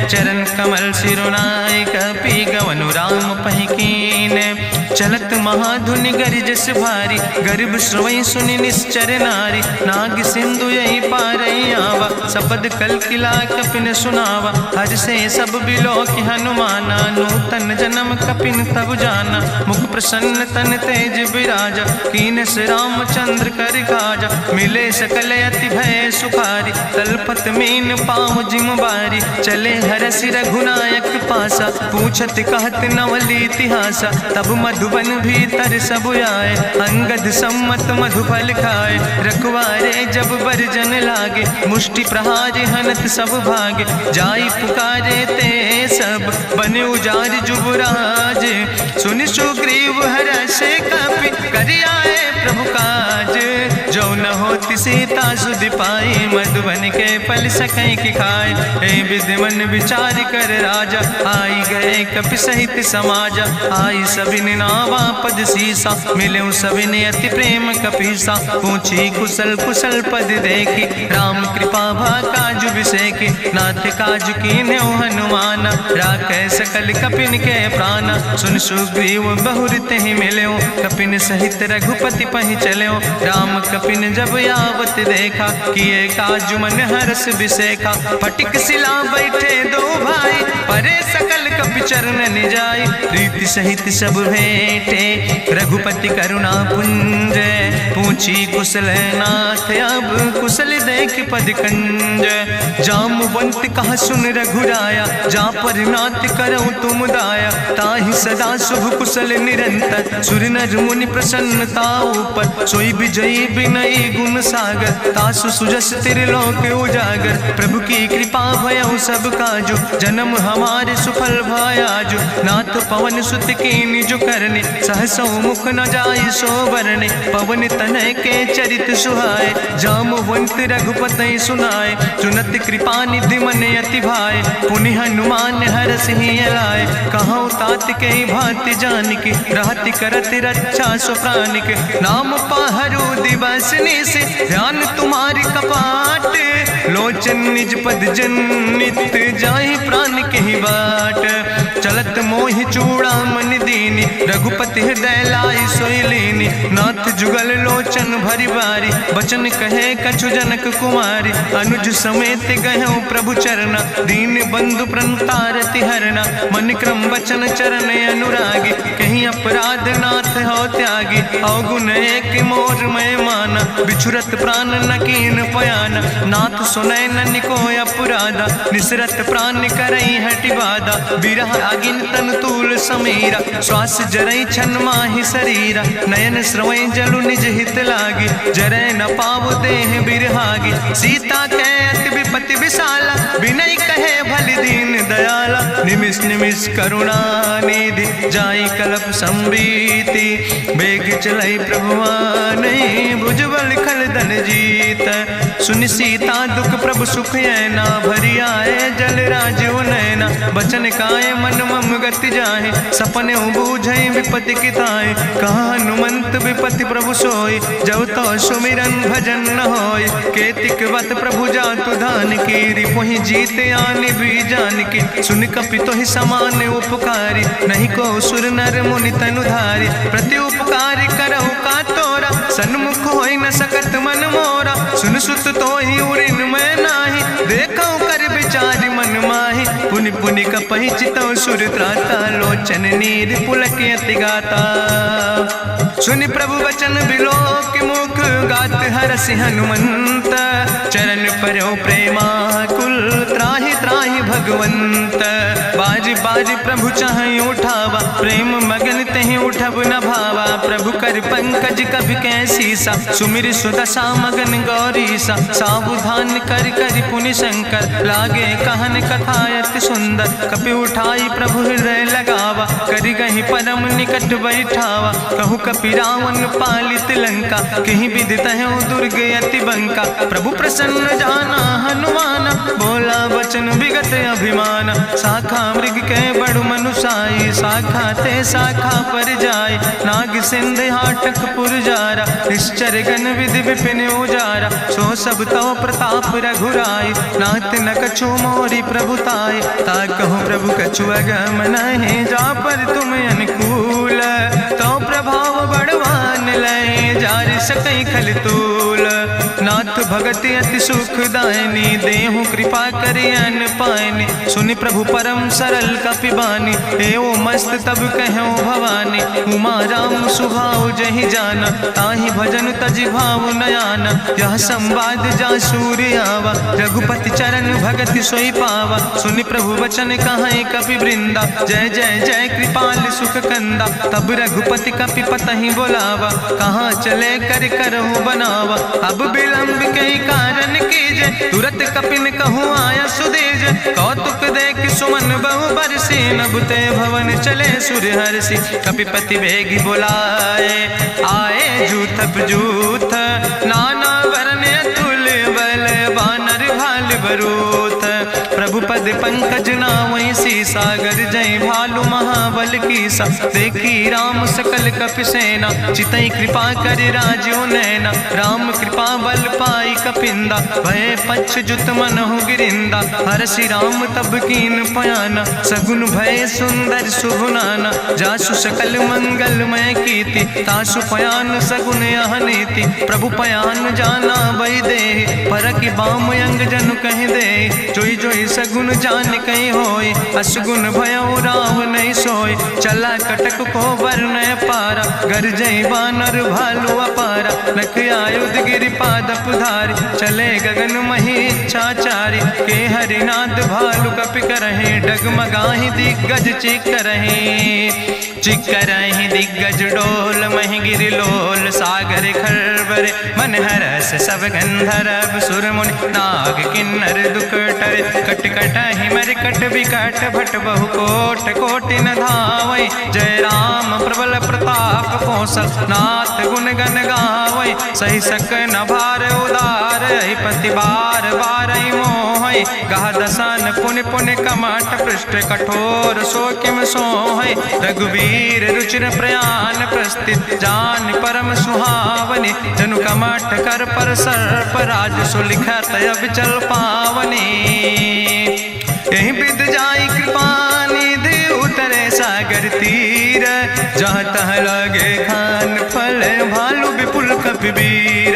चरण कमल सिरुनाई, कपि गवनु राम पहि कीन। चलत महाधुनि गरिजस भारी, गर्भ श्रवई सुनि निश्चर नारी। नाग सिंधु यही पारई आवा, सबद कल किला कपिन सुनावा। हर से सब बिलोक हनुमाना, नूतन जन्म कपिन तब जाना। मुख प्रसन्न तन तेज विराजा, कीनस रामचंद्र कर काजा। मिले सकल अति भय सुखारी, तलपत मीन पाँव जिम बारी। चले हरस रघुनायक पासा, पूछत कहत नवल इतिहासा। तब मधुबन भीतर सब आए, अंगद सम्मत मधुफल खाए। रखवारे जब बरजन लागे, मुष्टि प्रहार हनत सब भागे। जाई पुकारे ते सब, बने उजार जुबराज। सुनि सुग्रीव हर्षे कपि, करि आए प्रभु काज। जो न होति सीता सुधि पाई, मधुबन के फल सकै की खाए। हे विधि मन विचार कर राजा, आई गए कपि सहित समाजा। आई सबिन नावा पद सीसा, मिले सबिन अति प्रेम कपीसा। पूछी कुशल कुशल पद देखी, राम कृपा भा काजु बिसेकी। नाथ काजु कीन्हे हनुमाना, राखे सकल कपिन के प्राणा। सुन सुग्रीव बहुर तेहि मिल्यो, कपिन सहित रघुपति पहि चल्यो। राम कपिन जब यावत देखा, किए काजु मन हरस बिसेखा। फटिक सिला बैठे दो भाई, परे सकल कपि चरण निजाई। प्रीति सहित सब भेंटे, रघुपति करुणा पुंज। पूछी कुशल नाथ, अब कुशल देख पद कंज। जामवंत कहा सुन रघुराया, जा पर नाथ करऊँ तुम दाया। ताहि सदा शुभ कुशल निरंतर, सुर नर मुनि प्रसन्नता ऊपर। सोई विजयी विनयी गुण सागर, तासु सुजस त्रिलोक उजागर। प्रभु की कृपा भयउ सब काजु, जन्म हमारे सुफल भयाजु। नाथ पवन सुत की निज करने, सहसो मुख न जाय सो बरने। पवन तनय के चरित सुहाए, जामवंत रघुपति सुनाए। चुनत कृपा निधि मन अति भाए, पुनि हनुमान हरष ही लाए। कहूँ तात के भांति जानकी, रहति करत रक्षा सो प्राणिक। नाम पाहरु दिवस निस, ध्यान तुम्हारी कपाट। लोचन निज पद जनित, जाहि प्राण के ही बाट। चलत मोहि चूड़ामणि दीनी, रघुपति हृदय लाई सोई लीनी। नाथ जुगल लोचन भरि बारी, बचन कहे कछु जनक कुमारी। अनुज समेत गहु प्रभु चरना, दीन बंधु प्रणतारति हरना। मन क्रम बचन चरण अनुरागी, कहीं अपराध नाथ हो त्यागी। अवगुण एक मोर मैं माना, बिछुरत प्राण न कीन पयाना। नाथ सुनय नन को अपराधा, निसरत प्राण करई हटि बाधा। बिरह अगिन तन तूल समीरा, श्वास जरई छन माहि शरीरा। नयन श्रवै जलु निज हित लागी, जरै न पाव देह बिरहागी। सीता के अति विपति विशाला, विनय कहे भलि दीन दयाला। निमिष निमिष करुणा निधि, जाई कलप संबीति। बेग चलई प्रभुवानई, भुजबल खल दल जीत। सुनि सीता दुख प्रभु सुख ऐना, भरी आए जल राजीव नैना। बचन काए मन मम गति जाहे, सपने बूझई विपति किताए। कहा हनुमंत विपति प्रभु सोई, जब तो सुमिरन भजन न होय। केतिक वत प्रभु जातु धान की, रिपुहि जीते आने भी जान की। सुन कपि तोहि समान उपकारी, नहीं को सुर नर मुनि तनुधारी। प्रति उपकार करहु का तोरा, सन्मुख होई न सकत मन मोरा। सुन सुत तोहि उरिन मैं नाही, देखौ कर विचारि मन माहि। पुनि पुनि कपहि चितौ सुर त्राता, लोचन नीर पुलक अति गाता। सुनि प्रभु वचन बिलोक मुख, गात हरसि हनुमंत। चरण पर्यो प्रेमाकुल, त्राहि त्राहि भगवंत। बाज बाज प्रभु चाहि उठावा, प्रेम मगन तेहि उठब न भावा। प्रभु कर पंकज कभि कैसीसा, सुमिर सुदशा मगन गौरीसा। सावधान कर कर पुनि शंकर, लागे कहन कथा अति सुंदर। कपि उठाई प्रभु हृदय लगावा, करि गहि परम निकट बैठावा। कहु कपि रावण पालित लंका, कहीं विधि तहु दुर्ग अति बंका। प्रभु प्रसन्न जाना हनुमाना, बोला वचन विगत अभिमान। शाखा मृग के बड़ु मनुसाई, शाखा ते शाखा पर जाय। नाग सिंध हाटक पुरजारा, निश्चर गण विधि विपिन उजारा। सो सब तव प्रताप रघुराई, नाथ न कछु मोरी प्रभुताई। ता कहूँ प्रभु कछु अगम नहीं, जा पर तुम अनुकूल। तो प्रभाव बड़वान लय, जार सकई खल तूल। नाथ भगति अति सुखदायनी, देहु कृपा करि अन पायनी। सुनि प्रभु परम सरल कपिबानी, एवो मस्त तब कहूँ भवानी। उमा राम सुभाव जहि जाना, ताहि भजन तजि भाव नयाना। यह संवाद जा सूर्य आवा, रघुपति चरण भगति सोई पावा। सुनि प्रभु वचन कहाई कपि वृंदा, जय जय जय कृपाल सुख कंदा। तब रघुपति कपि पतहि बोलावा, कहाँ चले कर करहु बनावा। अब विलंब कई कारण कीजे, तुरत कपिन कहूँ आया सुदेज। कौतुक देख सुमन बहु बरसी, नभ ते भवन चले सुर हरसी। कपिपति वेगी बुलाए, आए जूथप जूथ, नाना वरन पद पंकज नावै सीसा, गर्जय भालु महाबल कीसा। देखी राम सकल कपि सेना, चितई कृपा कर राजो नैना। राम कृपा बल पाई कपिंदा, भय पक्ष जुत मनहु गिरिंदा। हरसि राम तब कीन पयाना, सगुन भय सुंदर शुभ नाना। जासु सकल मंगलमय कीर्ति, तासु पयान सगुन अहनीति। प्रभु पयान जाना बई दे, परकि बाम अंग जनु कहि दे। जोई जोई सगुन जान कहीं होय, असगुन भयो राव नहीं सोय। चला कटक को वर्णय पारा, गर्जय बानर भालु अपारा। लख आयुध गिरि पादप धारि, चले गगन मही इच्छाचारि। के हरिनाद भालु कपि करहि, डगमगाहि दिग्गज चिकरहि। चिकरहि दिग्गज डोल, महि गिरि लोल। सागर खरबर मन हरस, सब गंधर्व सुर मुनि। नाग किन्नर दुख टरे, कट कटहि मरकट विकट। भट बहु कोट कोटि न धावै, जय राम प्रबल प्रताप कौशल। नाथ गुण गण गावै, सही सक न भार उदार। पति बार बार मोहै, गह दसन पुनि पुनि कमठ। पृष्ठ कठोर सो किम सोहै, रघुवीर रुचिर प्रयाण। प्रस्थित जान परम सुहावनी, जनु कमठ कर पर सर्प। राज सुलिखत अविचल पावनी, यही विद जाई कृपा निधि। उतरे सागर तीर, जहाँ तह लगे खान फल। भालु विपुल कपिवीर,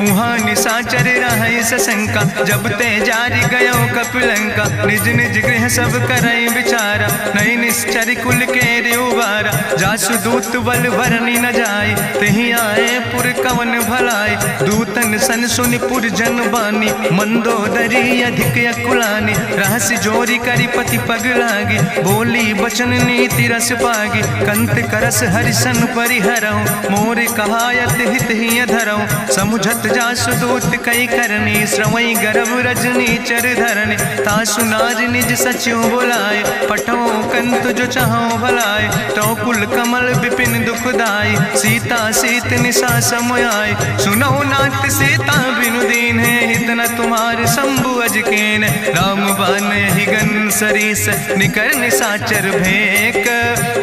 उहाँ निशाचर रहै सशंका। जब ते जारी गयो कपिलंका, निज निज गृह सब करई विचारा। नहीं निश्चर कुल के उबारा, जासु दूत बल भरनी न जाय। तेहि आए पुर कवन भलाई, दूतन सन सुनि पुर जन बानी। मंदोदरी अधिक अकुलानी, रहस्य जोरी करी पति पग लागी। बोली बचन नीति रस पागी, कंत करस हरिसन परिहरऊँ। मोर कहायत हित ही धरऊँ, समुझत जासु दूत कई करनी। श्रवई गर्भ रजनी चर धरनी, तासु नाज निज सचिव बुलाए। पठो कंत जो चाहो भलाए, तो कुल कमल विपिन दुखदाई। सीता सीत निशा समयाय, सुनो नाथ सीता बिनु दीन है। हित न तुम्हारे शंभु अजकेन, राम बान ही गन सरीस। निकर निशाचर भेक,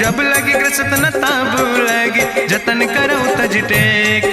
जब लगी ग्रसत न ताब लगी। जतन करो तज टेक,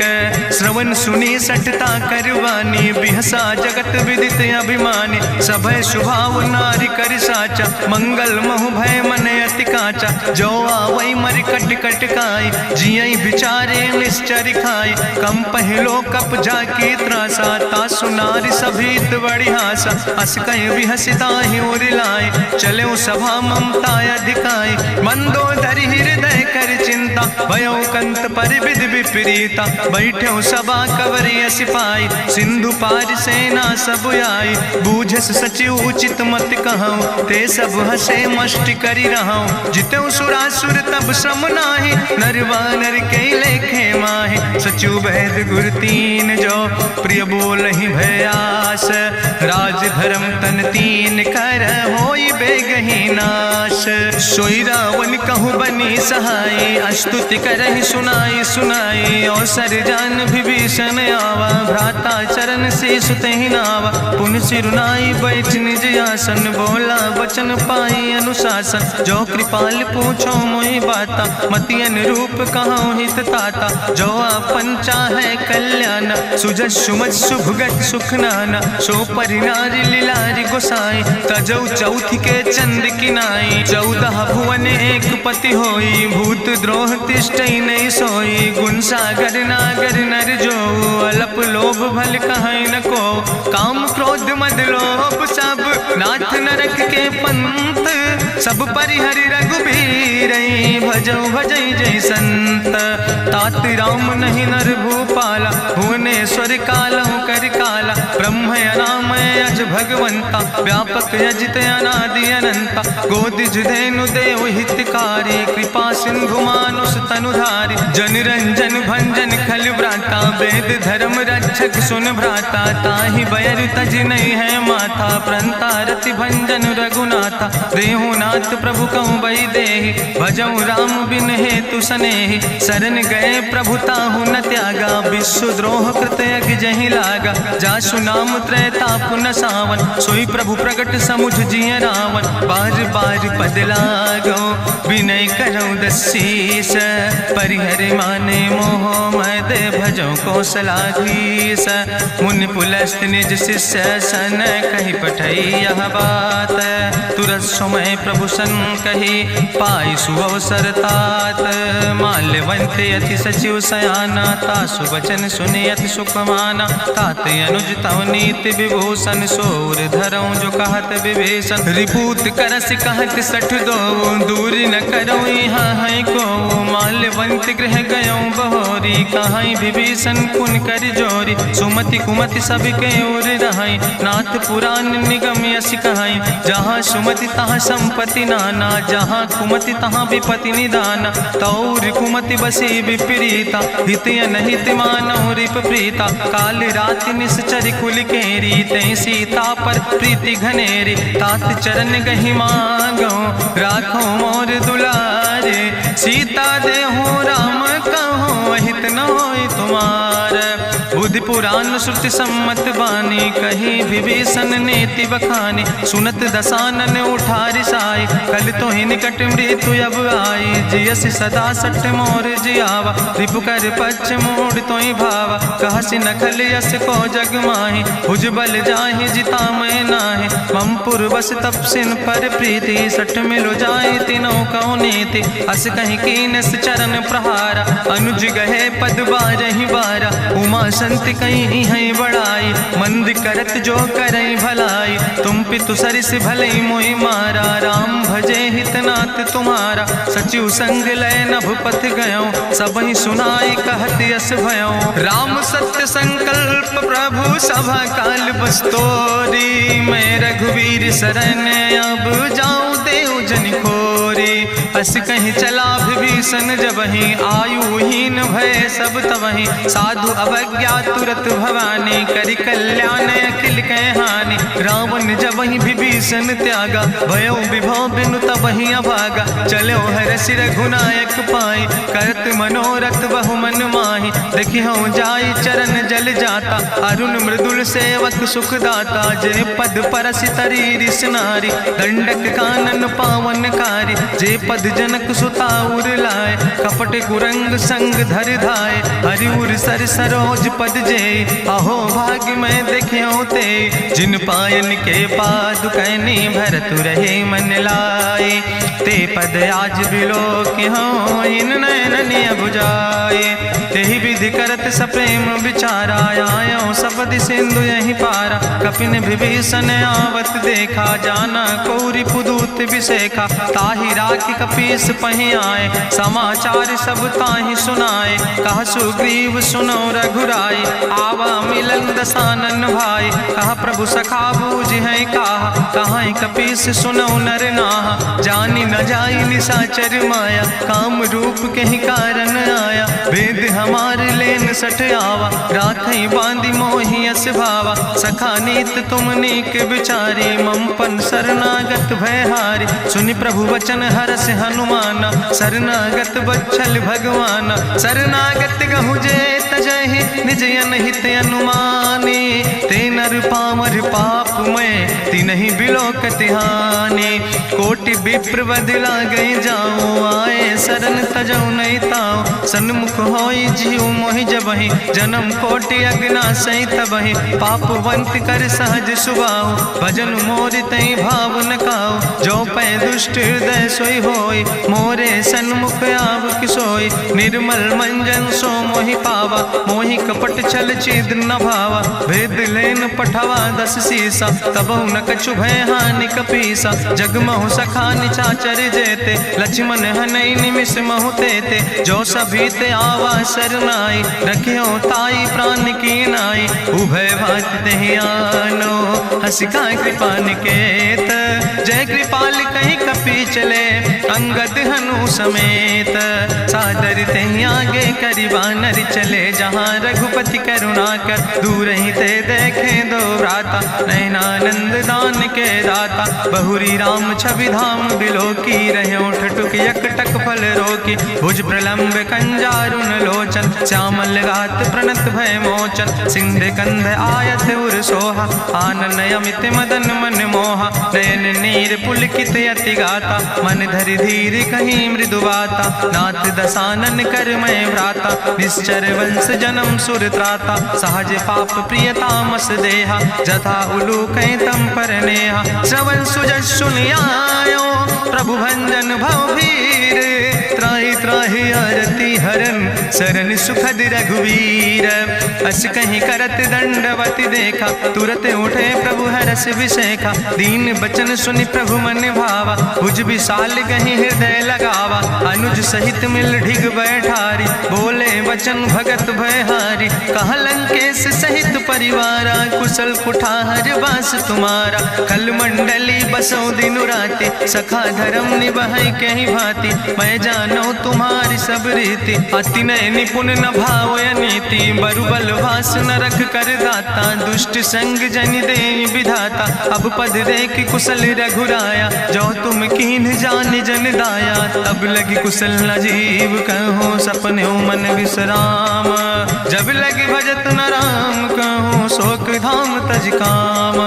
श्रवण सुनी सटता करवानी। बिहसा जगत विदित अभिमानी, सभय स्वभाव नारी कर साचा। मंगल महु भय मन अति काचा, जो आवै मर कट कट खाई। जियई बिचारे निश्चर खाई, कम पहलो कप जाकी त्रासा। तासु नारी सभीत बड़ी हासा, अस कहीं विहसिता ही उरिलाए। चले सभा ममता अधिकाई, मंदोदरी हृदय कर चिंता। भयो कंत पर विध विपरीता, बैठे सभा कवरिय सिपाही। सिंधु पार सेना सब आई, बूझस सचिव उचित मत कहूँ। ते सब हसे मष्ट करी रहूँ, जितेऊ सुरासुर तब श्रम नाही। नरवानर के लेखे माहि, सचिव भेद गुर तीन जो। प्रिय बोल ही भयास, राज धर्म तन तीन कर। होई बेगही नाश, सोई रावण कहूँ बनी सहाय। अस्तुति करहि सुनाई सुनाई, अवसर जान विभीषण आवा। भ्राता चरण से सुतहि नावा, पुन सिरुनाई बैठ निज आसन। बोला वचन पाई अनुशासन, जो कृपाल पूछो मोहि बाता। मति अनुरूप कहूँ हित ताता, जो आपन चाहे कल्याण। सुजस सुमत सुभगत सुख नाना, सो परिनारी लीलारी गोसाई। तजौ चौथ के चंद किनाई, 14 भुवन एक पति होई। भूत द्रोह तिष्ठई नहीं सोई, गुण सागर नागर नर जो। अलप लोभ भल कहीं न को, काम क्रोध मद लोभ सब। नाथ नरक के पंथ, सब परिहरि रघुबीर। भजौ भजई जय संत, तात राम नहीं नर भूपाला। भुवनेश्वर कालहु कर काला, ब्रह्म अनामय अज भगवंता। व्यापक अजित अनादि अनंता, गोदिज धेनु देव हितकारी। कृपा सिंधु मानुष तनुधारी, जन रंजन भंजन खल व्राता। वेद धर्म रक्षक सुन भ्राता, ताहि बयर तज नहीं है माथा। प्रंता रति भंजन रघुनाथा, देहु नाथ प्रभु कहूँ बई देहि। भजऊ राम बिन हेतु सनेहि, शरण गए प्रभु ताहु न त्यागा, विश्वद्रोह कृत यज्ञ जहि लागा, जासु नाम त्रैताप न सावन, सोई प्रभु प्रगट समुझ जिय रावण, बार बार पद लागो विनय करौ दसीस, परिहर माने मोह मद भजौ कौशलाधीश, मुनि पुलस्त निज शिष्य सन कहि पठई यह बात, तुरत समय प्रभु सन कही पाई सुअवसर तात, माल्यवंत अति सचिव सयाना, तासु वचन सुनि अति सुख माना, तात अनुज तव नीति विभूषण, सोर धरऊं जो कहत विभीषण, रिपूत करस कहत सठ दो, दूर न करऊं यहाँ है को, माल्यवंत गृह गयऊं बहोरी, कहाई विभीषण पुन कर जोरी, सुमति कुमति सबके ओर रहाई, नाथ पुराण निगम यस कहाई, जहाँ सुमति तहाँ संपत्ति नाना, जहाँ कुमति तहाँ विपति निदाना, तौर कुमति बसी विपरीता, हित अनहित मानव रिप प्रीता, काल राति निश्चर कुल केरी, तै सीता पर प्रीति घनेरी, तात चरण गहि मांगो राखो मोर दुलारे, सीता देहु राम कहो अहित न होय तुम्हार, बुद्धि पुराण श्रुति सम्मत बानी, कही विभीषण नेति बखानी, सुनत दसानन उठारि साई, कल तो ही निकट मृत्यु अब आई, जियस सदा सठ मोर जियावा, रिपु कर पक्ष मोड़ तो ही भावा, कहसि नखल यस को जग माही, भुज बल जाहि जिता मैं नाही, ममपुर बस तपसिन पर प्रीति, सठ मिलो जाए तीनों कौ नीति, अस कहीं कीनस चरण प्रहारा, अनुज गहे पद बारहि बारा, उमा संत कहीं है बड़ाई, मंद करत जो करई भलाई, तुम पितु सरिस भले मोहि मारा, राम भजे हितनाथ तुम्हारा, सचिव संग लय नभ पथ गयो, सबहि सुनाई कहत यस भयो, राम सत्य संकल्प प्रभु सभा काल बस्तोरी, मैं रघुवीर शरण अब जाऊं देव जन खोरी, अस कहीं चला विभीषण जबहि, आयुहीन भय सब तबहि, साधु अवज्ञा तुरत भवानी, करि कल्याण अखिल कह हानि, रावण जबहि विभीषण त्यागा, भयो विभव बिनु तबहि अभागा, चलो हरसि रघुनायक पाई, करत मनोरथ बहु मन माहि, देखिहु जाई चरण जल जाता, अरुण मृदुल सेवक सुख दाता, जे पद परसि तरी रिस नारी, दंडक कानन पावन कारी, जे पद जनक सुता उर लाए, कपट कुरंग संग धर धाय, हरिउर सर सरोज पद जे, अहो भाग्य मैं देख्यो ते, जिन पायन के पादु कहनी भरत रहे मन लाए, ते पद आज बिलोक हो इन नयन बुझाए, तेहि विधि करत सप्रेम विचारा, आयो सपदि सिंधु यही पारा, कपिन विभीषण आवत देखा, जाना कौरि पुदूत विशेखा, ताहि राखि कपीस पहि आए, समाचार सब ताहि सुनाए, कह सुग्रीव सुनो रघुराई, आवा मिलन दसानन भाई, कहा प्रभु सखा बूझ है कहा, कहाँ कपीस सुनो नर नाहा, जानी न जाई निशाचर माया, काम रूप के ही कारण आया, वेद हमार लेन सठ आवा, राखई बांधी मोहि यस भावा, सखा नीत तुम नीक विचारी, ममपन शरणागत भयहारी, सुनि प्रभु वचन हरस हनुमाना, शरणागत बच्छल भगवाना, शरणागत गहु जे तजहि निज अनहित अनुमानी, ते नर पामर पाप में तिनहि बिलोकत हानि, कोटि विप्र बदला गई जाऊं, आए शरण तजौ नहीं ताऊ, सन्मुख होई जीव मोहि जबहि, जन्म कोटि अग्ना सही तबहि, पापवंत कर सहज सुभाऊ, भजन मोर तई भाव न काऊ, जो पै दुष्ट हृदय सोई होई, मोरे सन्मुख आव किसोई, निर्मल मंजन सो मोहि पावा, मोहि कपट छल छिद्र न भावा, भेद लेन पठवा दस सीसा, तबहु न कछु भय हानि कपीसा, जगमहु सखा निचाचर जेते, लक्ष्मण हनई निमिष महु तेते, जो सभी ते आवा शरनाई, रखियो ताई प्राण की नाई, उभय भात तेहि आनो, हसिका कृपा निकेत, जय कृपाल कहीं कपी चले, अंगद हनु समेत। सादर तेहि आगे करि बानर चले, जहाँ रघुपति करुणा कर दूर ही ते देखे दो भ्राता। नयनानंद दान के दाता, बहुरी राम छवि धाम बिलोकी। रहे ठटुक यकटक फल रोकी, भुज प्रलंब कंजारुन लोचन। श्यामल गात प्रणत भय मोचन, सिंध कंध आयत उर सोहा। आनन अमित मदन मन मोहा, नयन नीर पुलकित अति गाता। मन धरि धीर कहीं मृदु बाता, नाथ दसानन कर मैं भ्राता। निश्चर वंश जन्म सुर त्राता, सहज पाप प्रिय तामस देहा। जथा उलूक तम पर नेहा, श्रवण सुजस सुनियायो। प्रभु भंजन भव भीर, त्राहि त्राहि आरती हरन। शरण सुखद रघुवीर, अस कहीं करत दंडवत देखा। तुरत उठे प्रभु हरस विशेखा, दीन बचन सुनि प्रभु मन भावा। भुज विशाल कहीं हृदय लगावा, अनुज सहित मिल ढिग बैठारी। बोले वचन भगत भयहारी, कहा लंकेश सहित परिवारा। कुशल कुठार बास तुम्हारा, कल मंडली बसो दिनु राति। सखा धर्म निभाई कहीं भांति, मैं जानो तुम्हारी सब रीति। अति नय निपुण न भाव नीति, बरुबल भास न रख कर दाता। दुष्ट संग जन दे विधाता, अब पद देख कुशल रघुराया। जो तुम कीन जान जन दाया, तब लगी कुशल न जीव कहो। सपने मन विश्राम, जब लगी भजत न राम कहो। शोक धाम तज काम,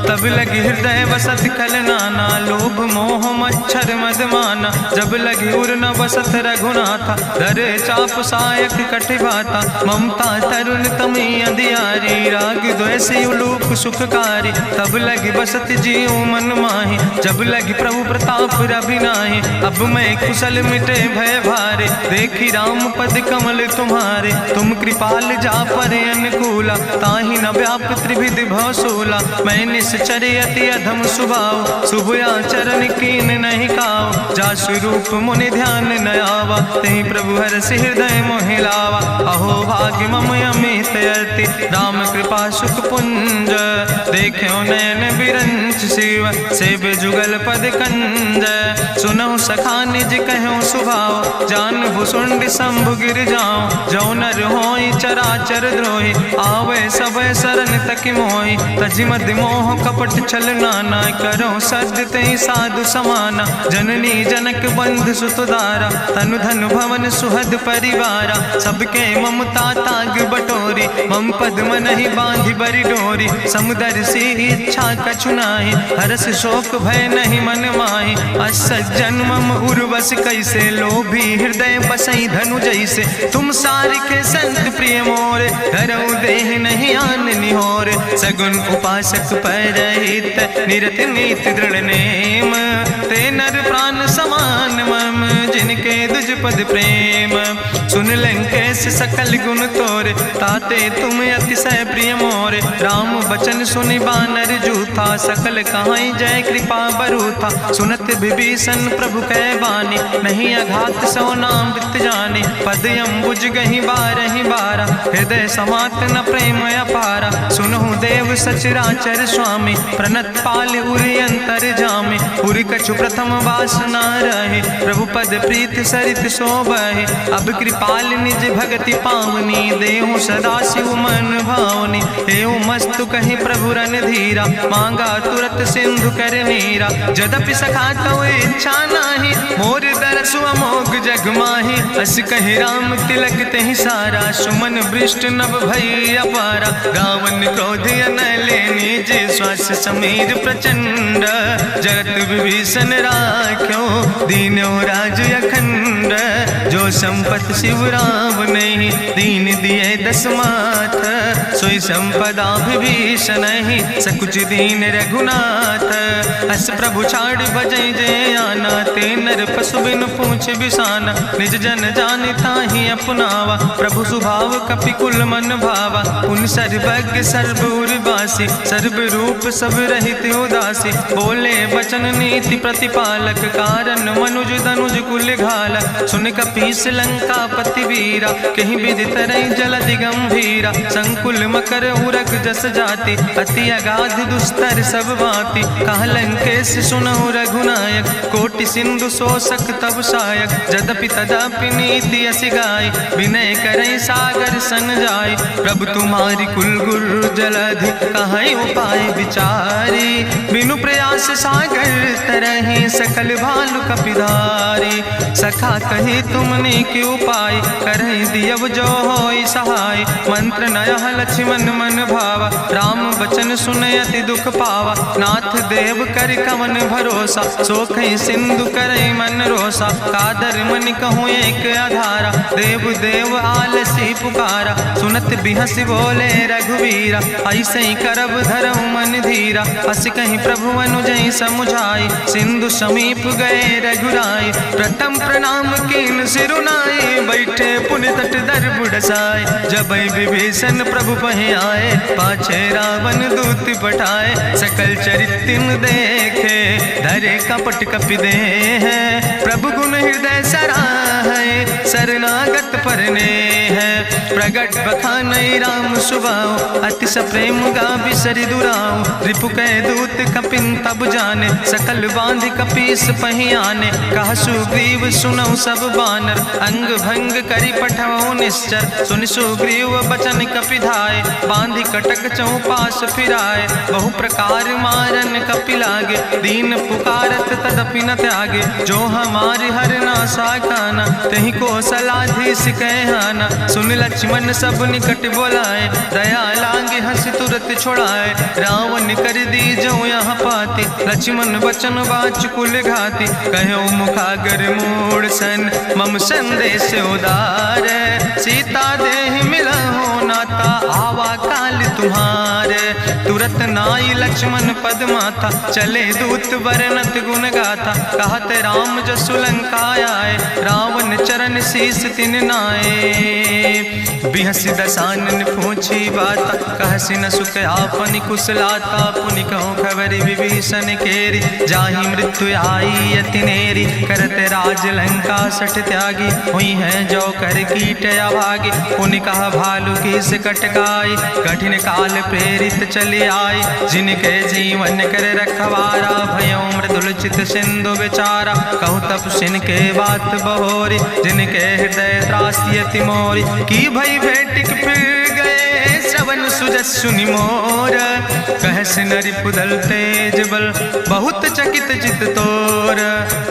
तब लगी हृदय बसत खल नाना। लोभ मोह मच्छर मद माना, जब लगी उर न बसत रघुनाथा। धर चाप सायक कटिभाता, ममता तरुण तमी अंधियारी। राग द्वेष उलूक सुखकारी, तब लगी बसत जीव मन माही। जब लगी प्रभु प्रताप रवि नाही, अब मैं कुशल मिटे भय भारे। देखी राम पद कमल तुम्हारे, तुम कृपाल जा पर अनुकूला। ताहि न व्याप त्रिविध भवसूला, मैं निश्चर अति अधम स्वभाव। शुभ आचरण कीन नहीं काव, जा स्वरूप मुनि ध्यान न आवा। तेहि प्रभु हरषि हृदय मोहि लावा। अहो भाग्य मम अमित अति, राम कृपा सुख पुंज। देखो नयन बिरंच शिव, सेव जुगल पद कंज। सुनहु सखा निज कहूँ सुभाव, जान भुसुंड शंभु गिर जाऊं। जो नर होई चराचर द्रोही, आवे सब शरण तक मोहि। तजि मद मोह कपट छल नाना, करो सद्य तेहि साधु समाना। जननी जनक बंधु सुत दारा, तनु धन भवन सुहद परिवारा। सबके ममता ताग बटोरी, मम पद मन ही बांधि बरी डोरी। समुदर सी इच्छा कछु नाही, हरस शोक भय नहीं मन माही। असज्जन मम उर्वश कैसे, लोभी हृदय बसई धनु जैसे। तुम सारिखे संत प्रिय मोरे, धरऊ देह नहीं आन निहोर। सगुन उपासक परहित, निरत नीति दृढ़ नेम। ते नर प्राण समान मम, जिनके दुज पद प्रेम। सुन लंकेश सकल गुण तोरे, ताते तुम अतिशय प्रिय मोरे। राम बचन सुनि बानर जूथा, सकल कहाई जय कृपा बरूथा। सुनत विभीषण प्रभु कै बानी, नहीं अघात सो नाम वृत जानी। पद अम्बुज गहि बारहि बारा, हृदय समात न प्रेम अपारा। सुनहु देव सचराचर स्वामी, प्रणत पाल उरि अंतर जामी। उरि कछु प्रथम वासना रहे, प्रभु पद प्रीत सरित शोभहि। अब कृपाल निज भगति पावनी, देहु सदा शिव मन भावनी। एवं मस्तु कहि प्रभु रन धीरा, मांगा तुरत सिंधु कर नीरा। जदपि सखा तो इच्छा नाही, मोर दरसु अमोघ जग माही। अस कहि राम तिलक तेहि सारा, सुमन वृष्ट नभ भई अपारा। रावण क्रोध अनले निज, श्वास समीर प्रचंड। जरत विभीषण राख्यो, दीनो राज अखंड। जो संपत शिव राम नहीं, दीन दिए दस माथ। सोई संपदा विभीषण नहीं, सकुच दीन रघुनाथ। अस प्रभु छाड़ बजै जय आना, ते नर पशु बिन पूछ बिसाना। निज जन जानि ताहि अपनावा, प्रभु स्वभाव कपि कुल मन भावा। उन सर्वज्ञ सर्व उर्वासी, सर्व रूप सब रहित उदासी। बोले वचन नीति प्रतिपालक, कारण मनुज दनुज कुल घाला। सुन कपीस लंका पति वीरा, कहीं विधि तरई जलधि गंभीरा। संकुल मकर उरग जस जाति, अति अगाध दुस्तर सब भांति। कहा लंकेश सुनहु रघुनायक, कोटि सिंधु सिंधु शोषक तब सायक, जदपि तदपि नीति असि गाय, विनय करई सागर सन जाय। प्रभु तुम्हारी कुल गुरु जलधि, कहीं उपाय विचारी, बिनु प्रयास सागर तरहि, सकल भालु कपिधारी। सखा कही तुमने के उपाय, करहि दियव जो होई सहाय। मंत्र नयह लक्ष्मण मन भावा, राम बचन सुनय अति दुख पावा। नाथ देव कर कवन भरोसा, सोखई सिंधु करई मन रोसा। कादर मन कहूँ एक आधारा, देव देव आलसी पुकारा। सुनत बिहस बोले रघुवीरा, ऐसे ही करब धरऊ मन धीरा। हस कहीं प्रभु अनुजय समुझाई, सिंधु समीप गए रघुराई। प्रथम प्रणाम कीन सिरुनाई, बैठे पुनि तट दर बुढ़साए। जब विभीषण प्रभु पहे आए, पाछे रावण दूत पठाए। सकल चरित्र देखे, धरे कपट कपि दे है। प्रभु गुण हृदय सराहै, शरणागत परने है। प्रगट बखानई राम सुभाऊ, अति सप्रेम गा बिसरि दुराऊ। रिपु कै दूत कपिन तब जाने, सकल बांध कपीस पहि आने। कहा सुग्रीव सुनऊ सब बानर, अंग भंग करि पठऊ निश्चर। सुन सुग्रीव बचन कपिधाय, बांधि कटक चौपास फिराए। बहु प्रकार मारन कपि लागे, दीन पुकारत तदपि न त्यागे। जो हमारि हर ना साकाना, तहि को सलाधीस कहना। सुन लक्ष्मण सब निकट बोलाए, दया लागे हंस तुरत छोड़ाए। रावण कर दी जो यहाँ पाती, लक्ष्मण बचन बाच कुल घाती। कहो मुखागर मूढ़ सन, मम संदेश उदार। सीता देह मिला हो नाता, आवा काल तुम्हारे। तुरत नाई लक्ष्मण पद माथा, चले दूत वर्णत गुण गाथा। कहत राम जसु लंका आए, रावण चरण शीस तिन नाए। बिहसी दसानन पूछी बाता, कहसी न सुख आपन कुशलाता। पुनि कहूँ खबरि विभीषण केरी, जाहि मृत्यु आई अति नेरी। करत राज लंका सठ त्यागी, हुई है जो कर कीट अभागी। पुनि कहा भालू कीस कटकाई, कठिन काल प्रेरित चली आई। जिनके जीवन कर रखवारा, भयो मृदुल चित सिंधु विचारा। कहूँ तपसिन के बात बहोरी, जिनके हृदय त्रासी अति मोरी। की भई भेटिक फिर गए, श्रवण सुजस्सु निमोर। कहस नरि पुदल तेज बल, बहुत चकित चित तोर।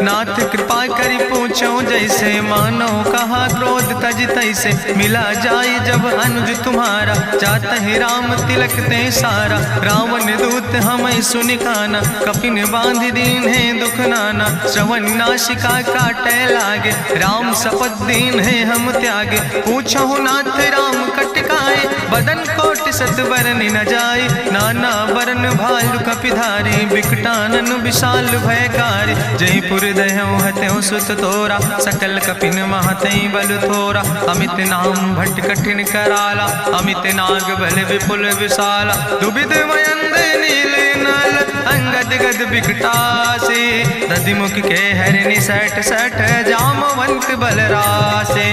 नाथ कृपा करि पूछो जैसे, मानो कहा क्रोध तज तैसे। मिला जाय जब अनुज तुम्हारा, जात है राम तिलक ते सारा। रावण दूत हमें सुनिकाना, कपिन बांध दीन है दुख नाना। श्रवण नाशिका काटे लागे, राम शपथ दीन है हम त्यागे। पूछो नाथ राम कटकाए, बदन कोटि सत बरन न जाए। नाना बरन भालु कपिधारी, बिकटानन विशाल भयकारी। जयपुर दह्यों हत्यों सुत तोरा, सकल कपिन महतई बल थोरा। अमित नाम भट्ट कठिन कराला, अमित नाग बल विपुल विशाला। दुबिध मयंद नील नल, अंगद गद बिकटासे। दधिमुख के हरिणि सठ सठ, जामवंत बलरासे।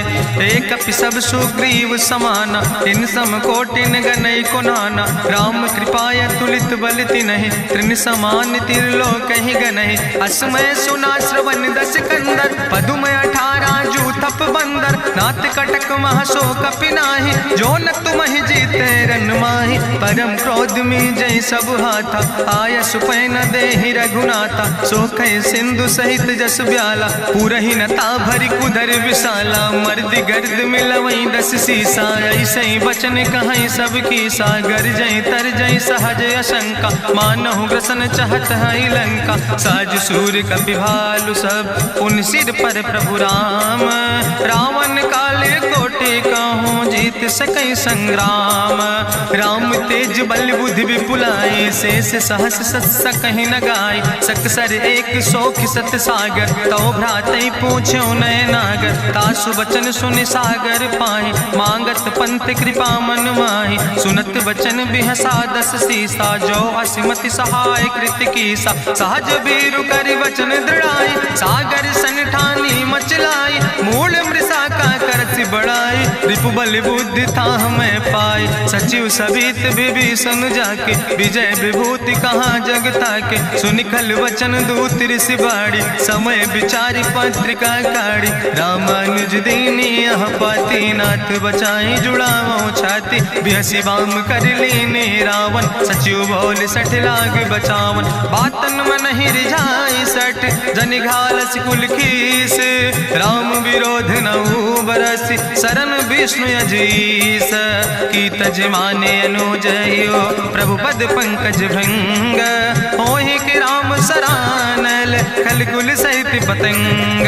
एक कपि सब सुग्रीव समाना, इन सम कोटिन गनई को नाना। राम कृपाय तुलित बल तिनहि, त्रिन समान तिरलोक ही गनहि। असमय सुना श्रवण दस कंदर, पदुम 18 जूथप बंदर। नाथ कटक महसो कपि नाहि, जो न तुमहि जीते रन माहि। परम क्रोध में जय सब हाथा, आय सुपै न देहि रघुनाथा। सोखै सिंधु सहित जस ब्याला, पूरहि नता भरि कुधर विशाला। मर्द गर्द मिलवई 10 सीसा, ऐसे बचन कहई सब कीसा। गर जय तर जय सहज अशंका, मानहु ग्रसन चाहत है लंका। साज सूर कपि भालु सब, पुन सिर पर प्रभु राम। रावण काले कोटि कहूँ, जीत सकई संग्राम। राम तेज बल बुद्धि विपुलाई, शेष सहस सत सकहि न गाय। सकसर 100 सत सागर, तो भ्रातई पूछो नय नागर। तासु वचन सुनि सागर पाहि, मांगत पंथ कृपा मन माहि। सुनत वचन बिहसा 10 सीसा, जो असिमति सहाय कृत कीसा। सहज बीरु करि वचन दृढ़ाई, सागर सन ठानी मचलाई। मूल मृषा का करसि बड़ाई, रिपु बल बुद्धि था हमें पाई, सचिव सबित विभीषण जाके, विजय विभूति कहाँ जग ताके। सुनि खल वचन दूत ऋषि बाड़ी, समय विचारी पत्रिका काढ़ी। रामानुज दीनी यह पाती, नाथ बचाई जुड़ावो छाती। बिहसी बाम कर लीने रावण, सचिव बोल सठ लाग बचावन। बातन मन ही रिझाई सठ, जनि घालस कुल खीस। राम विरोध नहु बरसी, शरण विष्णु अजीस। की तज माने अनुजयो, प्रभु पद पंकज भंग। होहि के राम सरानल, खल कुल सहित पतंग।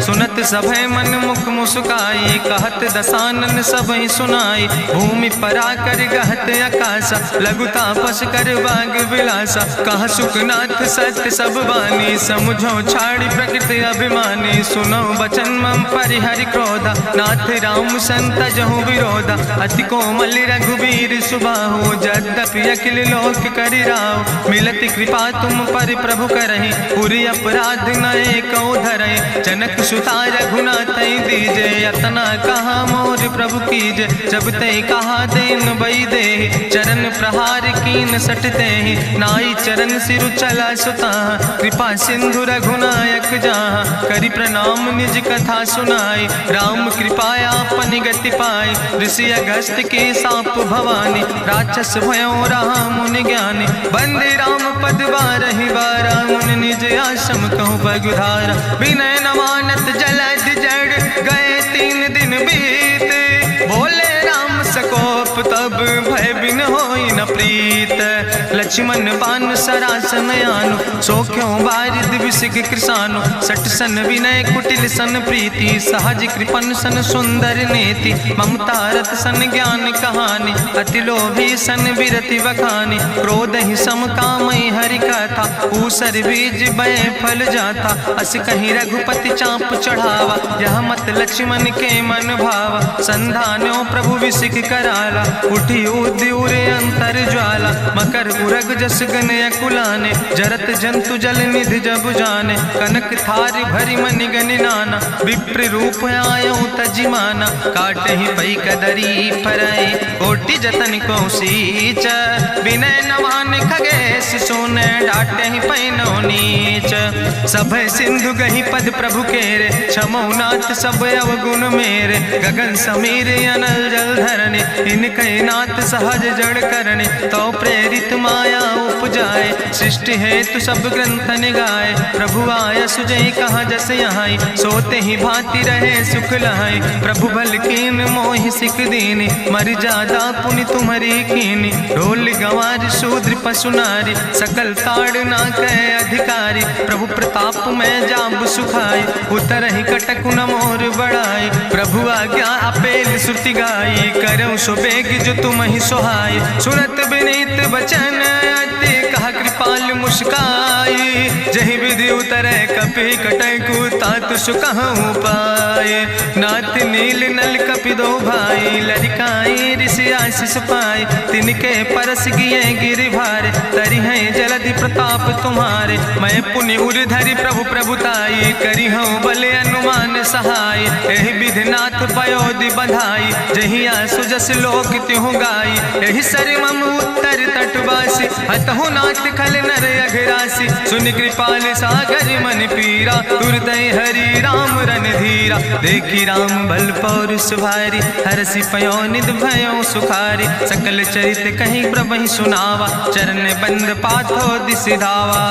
सुनत सभय मन मुख मुस्काई, कहत दसानन सबहि सुनाई। भूमि परा कर गहत आकाशा, लघु तापस कर बाग विलासा। कहा सुखनाथ सत्य सब बानी, समुझो छाड़ी प्रकृति अभिमानी। सुनो बचन मम परिहरि क्रोधा, नाथ राम संत जहु विरोधा। अति कोमल रघुबीर सुबाहु, यद्यपि अखिल लोक करि राव। मिलति कृपा तुम पर प्रभु करहि, पुरि अपराध नए कौ धरहि। जनक सुता रघुनाथ दीजे, यतना कहा मोर प्रभु कीजे। जब ते कहा देन बई दे, चरण प्रहार कीन सट दे। नाई चरण सिरु चला सुता, कृपा सिंधु रघुनायक जहाँ। करि प्रणाम निज कथा सुनाई, राम कृपाया अपनी गति पाई। ऋषि अगस्त के साप भवानी, राक्षस भयो रहा मुनि ज्ञानी। बंदे राम पद बारहि बारा, मुनि निज आश्रम कहु बगुधारा। विनय न मानत जलद जड़, गए 3 दिन बीते। बोले राम सकोप तब, भय बिन होई न प्रीत। लक्ष्मण बान सरासन यानु, सोख्यो बारिद विसिग कृसानु। सठ सन विनय कुटिल सन प्रीति, सहज कृपन सन सुंदर नेति। ममता रत सन ज्ञान कहानी, अति लोभी सन विरति बखानी। क्रोध ही सम कामई हरि कथा, ऊसर बीज बय फल जाता। अस कहीं रघुपति चाप चढ़ावा, यह मत लक्ष्मण के मन भावा। संधान्यो प्रभु विसिक कराला, उठी उद्यूर अंतर ज्वाला। मकर उरग जस गन अकुलाने, जरत जंतु जल निधि जब जाने। कनक थारी भरी मनि गनि नाना, विप्र रूप आयो तजिमाना। काटहि पई कदरी फरई, कोटि जतन को सींच। विनय नवान खगेश सोने, डाटहि पई नो नीच। सब सिंधु गहि पद प्रभु केरे, क्षमौ नाथ सब अवगुण मेरे। गगन समीर अनल जल धरने, इनके नाथ सहज जड़ करने। तो प्रेरित माया उपजाए, सृष्टि हेतु सब ग्रंथ निगाए। प्रभु आय सुजई कहाँ जस यहाँ, सोते ही भांति रहे सुख लहाई। प्रभु भल कीन मोहि सिख दीनी, मर जादा पुनि तुम्हारी कीनी। ढोल गंवार शूद्र पशु नारी, सकल ताड़ ना कहे अधिकारी। प्रभु प्रताप में जाब सुखाई, उतर ही कटक न मोर बढ़ाई। प्रभु आज्ञा अपेल श्रुति गाई, करऊँ सो बेग जो तुम ही सोहाई। सुनत विनीत बचन अति, कहा कृपाल मुस्काई। जहि विधि उतरे कपि कटकु, तात सुकहु पाए। नाथ नील नल कपि दो भाई, लरिकाई ऋषि आशीष पाए। तिनके परस गिए गिरि भारे, तरि है जलधि प्रताप तुम्हारे। मैं पुनि उर धरि प्रभु प्रभुताई, करी हूँ बल अनुमान सहाय। एहि विधि नाथ पयोधि बधाई, जहिया सुजस लोक तिहु गाई। एहि सर मम उत्तर तटवासी, हतहु नाथ खल नर अघरासी। सुनि कृपाल सागर मन पीरा, तुरतै हरि राम रणधीरा। देखी राम बल पौरुष भारी, हरसि पयो निध भयो सुखारी। सकल चरित कहीं प्रभु सुनावा, चरण बंद पाथो दिसि धावा।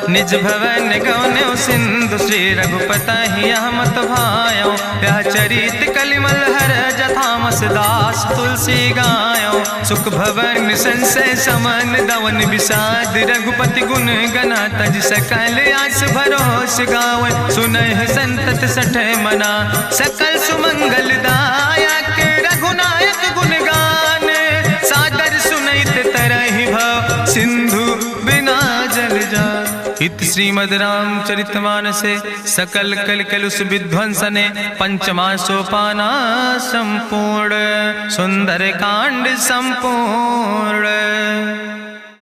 निज भवन गौन्यो सिंधु, श्री रघुपति यह मत भायो। यह चरित कलिमल हर जथामस, दास तुलसी गायो। सुख भवन संसय समन, दवन विषाद रघुपति गुण गना। तज सकल आस भरोस गावे, सुनहि संतत सठ मना। सकल सुमंगल दायक, रघुनायक गुण गाने। सादर सुनैत तरहि भव, सिंधु बिना जल जा। इत श्रीमद् रामचरितमानसे सकल कलकलुष विध्वंसने। पंचमा सोपाना संपूर्ण, सुंदर कांड संपूर्ण।